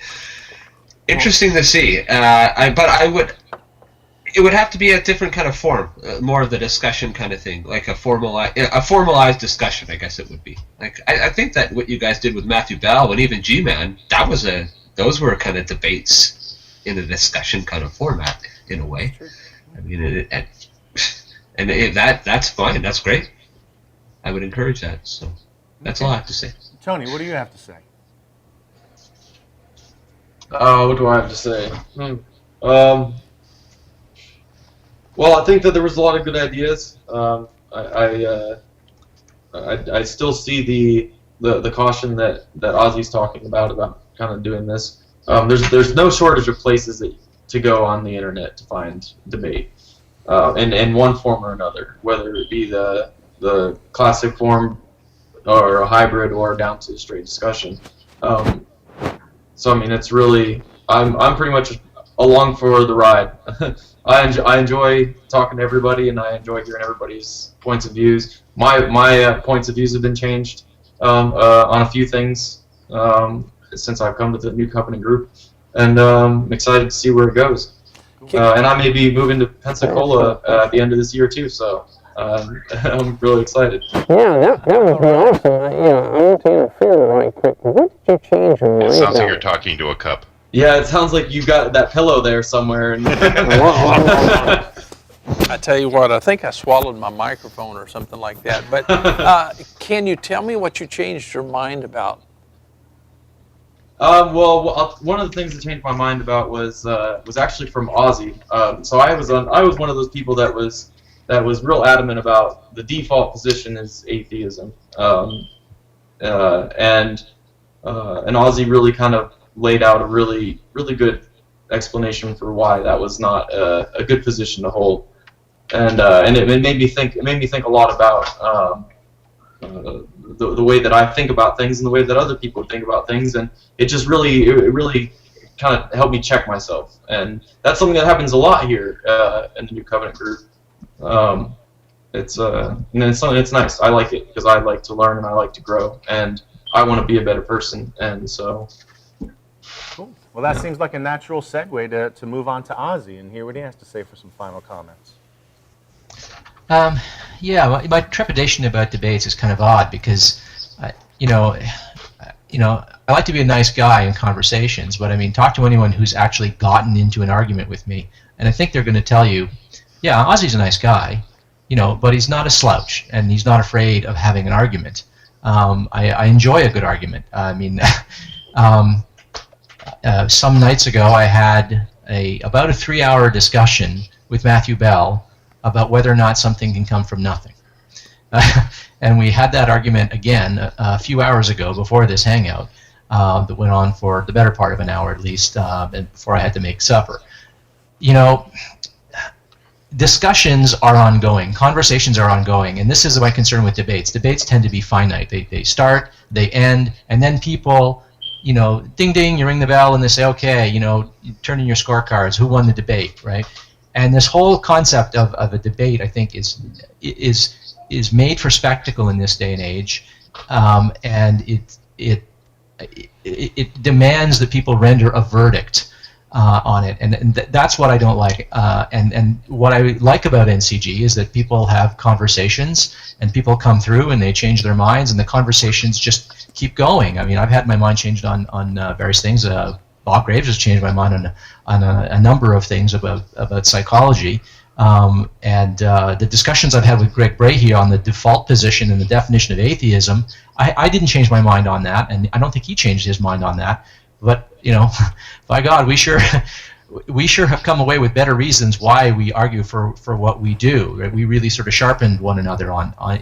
Interesting to see. It would have to be a different kind of form, more of the discussion kind of thing, like a formalized discussion, I guess it would be. Like I think that what you guys did with Matthew Bell and even G-Man, those were kind of debates in a discussion kind of format in a way. I mean, that's fine. That's great. I would encourage that. So that's all I have to say. Tony, what do you have to say? What do I have to say? Well, I think that there was a lot of good ideas. I still see the caution that Ozzy's talking about kind of doing this. There's no shortage of places to go on the internet to find debate, in one form or another, whether it be the classic form or a hybrid or down to straight discussion. So I mean, it's really I'm pretty much along for the ride. I enjoy talking to everybody, and I enjoy hearing everybody's points of views. My points of views have been changed on a few things since I've come to the New Covenant group, and I'm excited to see where it goes. And I may be moving to Pensacola at the end of this year too, so I'm really excited. Yeah, that would be awesome. I want to interfere right quick. What did you change your mind It sounds like about? you're talking to a cup. Yeah, it sounds like you got that pillow there somewhere. And I tell you what, I think I swallowed my microphone or something like that. But can you tell me what you changed your mind about? Well, one of the things that changed my mind about was actually from Ozzy. So I was one of those people that was real adamant about the default position is atheism, and Ozzy really kind of laid out a really good explanation for why that was not a good position to hold, and it made me think a lot about the way that I think about things and the way that other people think about things, and it really kind of helped me check myself, and that's something that happens a lot here in the New Covenant group. It's nice. I like it because I like to learn and I like to grow, and I want to be a better person, and so. Cool. Well, that seems like a natural segue to move on to Ozzy and hear what he has to say for some final comments. Yeah, my trepidation about debates is kind of odd because, I like to be a nice guy in conversations, but I mean, talk to anyone who's actually gotten into an argument with me, and I think they're going to tell you, yeah, Ozzy's a nice guy, but he's not a slouch, and he's not afraid of having an argument. I enjoy a good argument. I mean, some nights ago, I had about a 3-hour discussion with Matthew Bell about whether or not something can come from nothing. And we had that argument again a few hours ago before this hangout that went on for the better part of an hour at least before I had to make supper. Discussions are ongoing, conversations are ongoing, and this is my concern with debates. Debates tend to be finite. They start, they end, and then people, ding ding, you ring the bell and they say, okay, you turn in your scorecards, who won the debate, right? And this whole concept of a debate, I think, is made for spectacle in this day and age, and it demands that people render a verdict on it, and that's what I don't like. And what I like about NCG is that people have conversations, and people come through and they change their minds, and the conversations just keep going. I mean, I've had my mind changed on various things. Bob Graves has changed my mind on a number of things about psychology. And the discussions I've had with Greg Brahe on the default position and the definition of atheism, I didn't change my mind on that, and I don't think he changed his mind on that. But by God, we sure have come away with better reasons why we argue for what we do. Right? We really sort of sharpened one another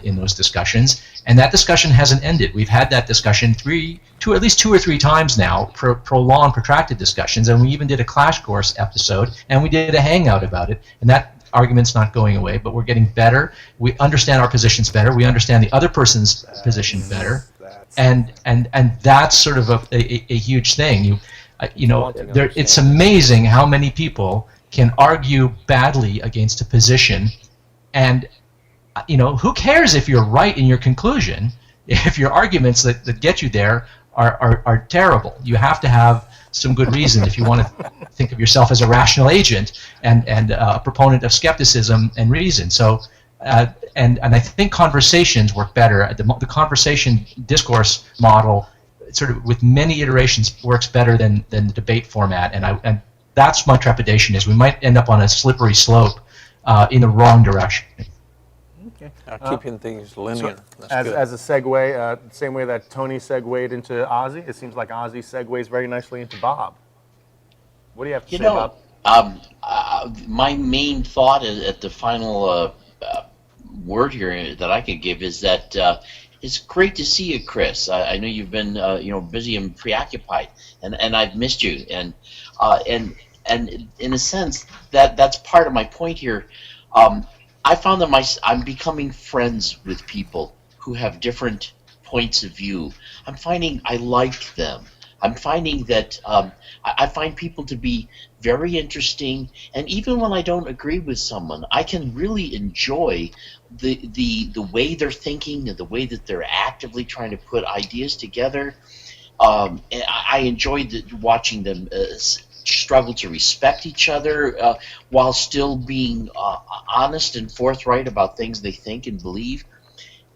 in those discussions, and that discussion hasn't ended. We've had that discussion at least two or three times now, prolonged, protracted discussions, and we even did a Clash Course episode, and we did a hangout about it, and that argument's not going away, but we're getting better. We understand our positions better. We understand the other person's position better, and that's sort of a huge thing. It's amazing how many people can argue badly against a position, and who cares if you're right in your conclusion if your arguments that get you there are terrible. You have to have some good reason if you want to think of yourself as a rational agent and a proponent of skepticism and reason. So, and I think conversations work better. The conversation discourse model, sort of with many iterations, works better than the debate format. And that's my trepidation, is we might end up on a slippery slope in the wrong direction. Keeping things linear. That's As, good. as a segue, same way that Tony segued into Ozzy, it seems like Ozzy segues very nicely into Bob. What do you have to You say, know, Bob? my main thought at the final word here that I could give is that it's great to see you, Chris. I know you've been busy and preoccupied, and I've missed you. And in a sense, that's part of my point here. I found that I'm becoming friends with people who have different points of view. I'm finding I like them. I'm finding that I find people to be very interesting, and even when I don't agree with someone, I can really enjoy the way they're thinking and the way that they're actively trying to put ideas together. And I enjoy watching them struggle to respect each other while still being honest and forthright about things they think and believe.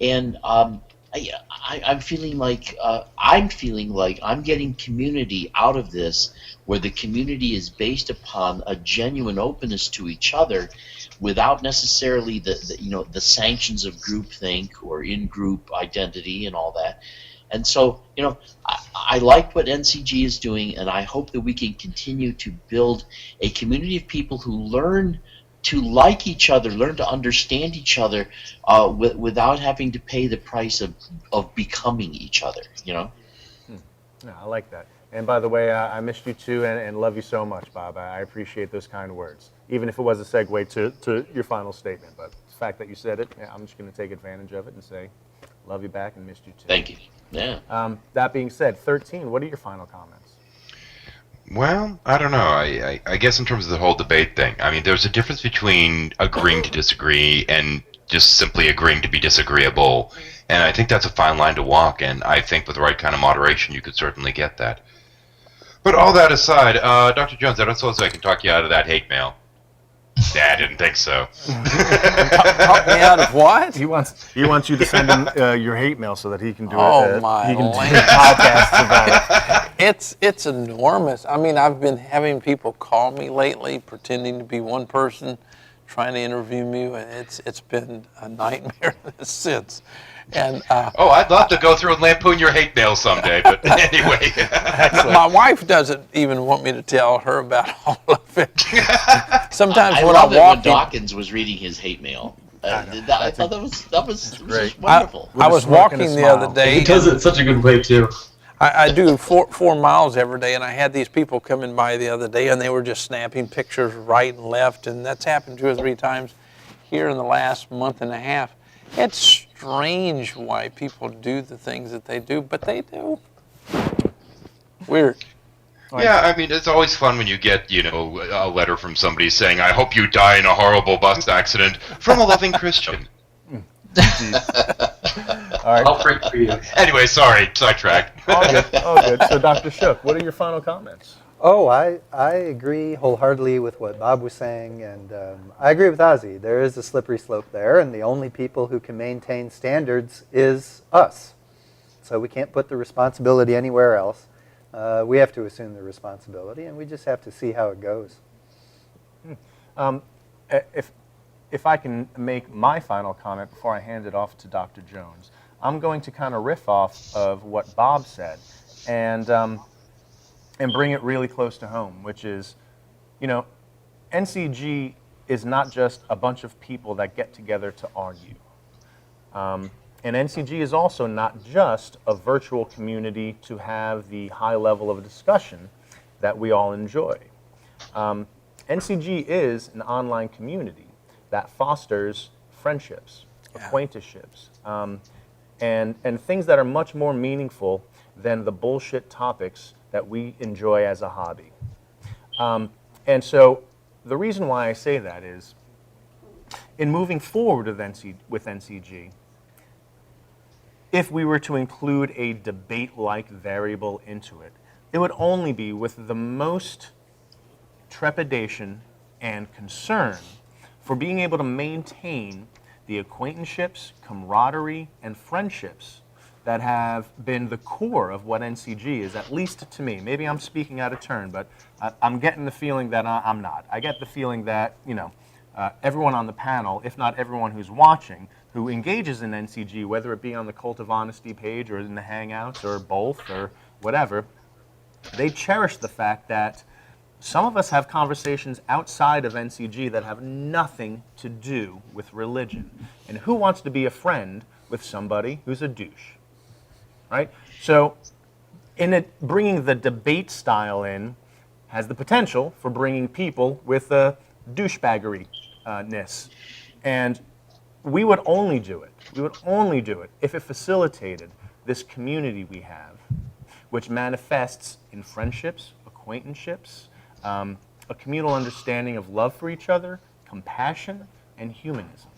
And I'm feeling like I'm getting community out of this, where the community is based upon a genuine openness to each other, without necessarily the sanctions of groupthink or in-group identity and all that. And so, I like what NCG is doing, and I hope that we can continue to build a community of people who learn to like each other, learn to understand each other, without having to pay the price of becoming each other. Yeah, I like that. And by the way, I missed you too, and love you so much, Bob. I appreciate those kind words, even if it was a segue to your final statement. But the fact that you said it, I'm just going to take advantage of it and say, love you back and missed you too. Thank you. Yeah. That being said, 13, what are your final comments? Well, I don't know. I guess in terms of the whole debate thing, I mean, there's a difference between agreeing to disagree and just simply agreeing to be disagreeable. And I think that's a fine line to walk, and I think with the right kind of moderation, you could certainly get that. But all that aside, Dr. Jones, I don't suppose I can talk you out of that hate mail. Nah, I didn't think so. Talk me out of what? He wants you to send him your hate mail so that he can do Oh, my he can do land. podcasts about it. It's enormous. I mean, I've been having people call me lately, pretending to be one person, trying to interview me, and it's been a nightmare since. And Oh, I'd love to go through and lampoon your hate mail someday, but anyway. my wife doesn't even want me to tell her about all of it. Sometimes I when love I it walk when in, Dawkins was reading his hate mail. I thought that was great. just wonderful. I was smirk and walking a the other smile. day. He does it in such a good way too. I do 4 miles every day, and I had these people coming by the other day, and they were just snapping pictures right and left, and that's happened 2 or 3 times here in the last month and a half. It's strange why people do the things that they do, but they do. Weird. Yeah, I mean, it's always fun when you get, a letter from somebody saying, I hope you die in a horrible bus accident, from a loving Christian. All right. I'll pray for you. Anyway, sorry, sidetracked. All good. All good. So, Dr. Shook, what are your final comments? Oh, I agree wholeheartedly with what Bob was saying, and I agree with Ozzy. There is a slippery slope there, and the only people who can maintain standards is us. So we can't put the responsibility anywhere else. We have to assume the responsibility, and we just have to see how it goes. If I can make my final comment before I hand it off to Dr. Jones, I'm going to kind of riff off of what Bob said, and bring it really close to home, which is, NCG is not just a bunch of people that get together to argue. And NCG is also not just a virtual community to have the high level of discussion that we all enjoy. NCG is an online community that fosters friendships, acquaintanceships, and things that are much more meaningful than the bullshit topics that we enjoy as a hobby. And so the reason why I say that is, in moving forward with NCG, if we were to include a debate-like variable into it, it would only be with the most trepidation and concern for being able to maintain the acquaintanceships, camaraderie, and friendships that have been the core of what NCG is, at least to me. Maybe I'm speaking out of turn, but I'm getting the feeling that I'm not. I get the feeling that, everyone on the panel, if not everyone who's watching, who engages in NCG, whether it be on the Cult of Honesty page or in the Hangouts or both or whatever, they cherish the fact that some of us have conversations outside of NCG that have nothing to do with religion. And who wants to be a friend with somebody who's a douche? Right? So, in it, bringing the debate style in has the potential for bringing people with a douchebaggery-ness. And we would only do it if it facilitated this community we have, which manifests in friendships, acquaintanceships, a communal understanding of love for each other, compassion, and humanism.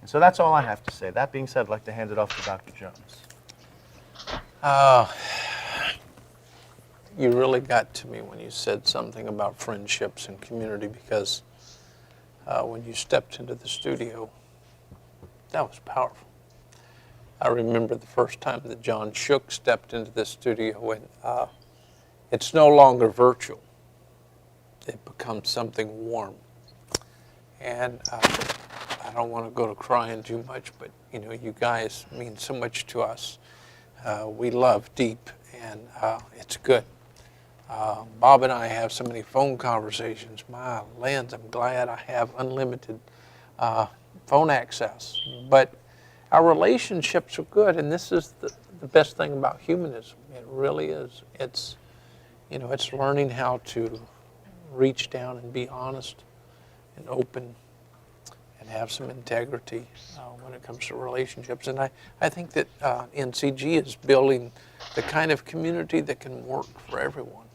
And so that's all I have to say. That being said, I'd like to hand it off to Dr. Jones. You really got to me when you said something about friendships and community, because when you stepped into the studio, that was powerful. I remember the first time that John Shook stepped into the studio, and it's no longer virtual. It becomes something warm. And I don't want to go to crying too much, but you guys mean so much to us. We love deep, and it's good. Bob and I have so many phone conversations. My lands, I'm glad I have unlimited phone access. But our relationships are good, and this is the best thing about humanism. It really is. It's learning how to reach down and be honest and open and have some integrity when it comes to relationships. And I think that NCG is building the kind of community that can work for everyone.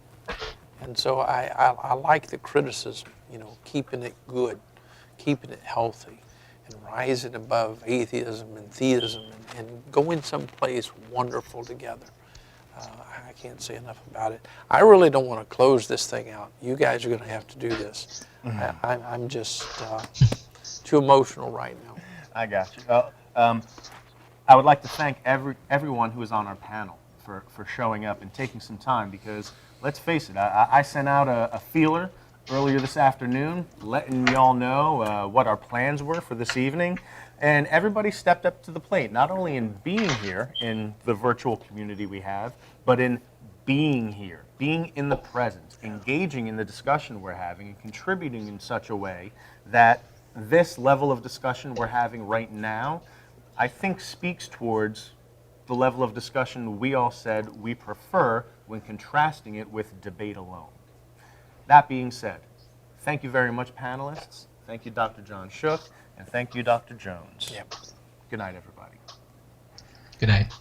And so I like the criticism, keeping it good, keeping it healthy, and rising above atheism and theism and going someplace wonderful together. I can't say enough about it. I really don't want to close this thing out. You guys are going to have to do this. I'm just too emotional right now. I got you. I would like to thank everyone who is on our panel for showing up and taking some time, because let's face it, I sent out a feeler earlier this afternoon letting y'all know what our plans were for this evening, and everybody stepped up to the plate, not only in being here in the virtual community we have, but in being here, being in the present, engaging in the discussion we're having, and contributing in such a way that this level of discussion we're having right now, I think, speaks towards the level of discussion we all said we prefer when contrasting it with debate alone. That being said, thank you very much, panelists. Thank you, Dr. John Shook, and thank you, Dr. Jones. Yep. Good night, everybody. Good night.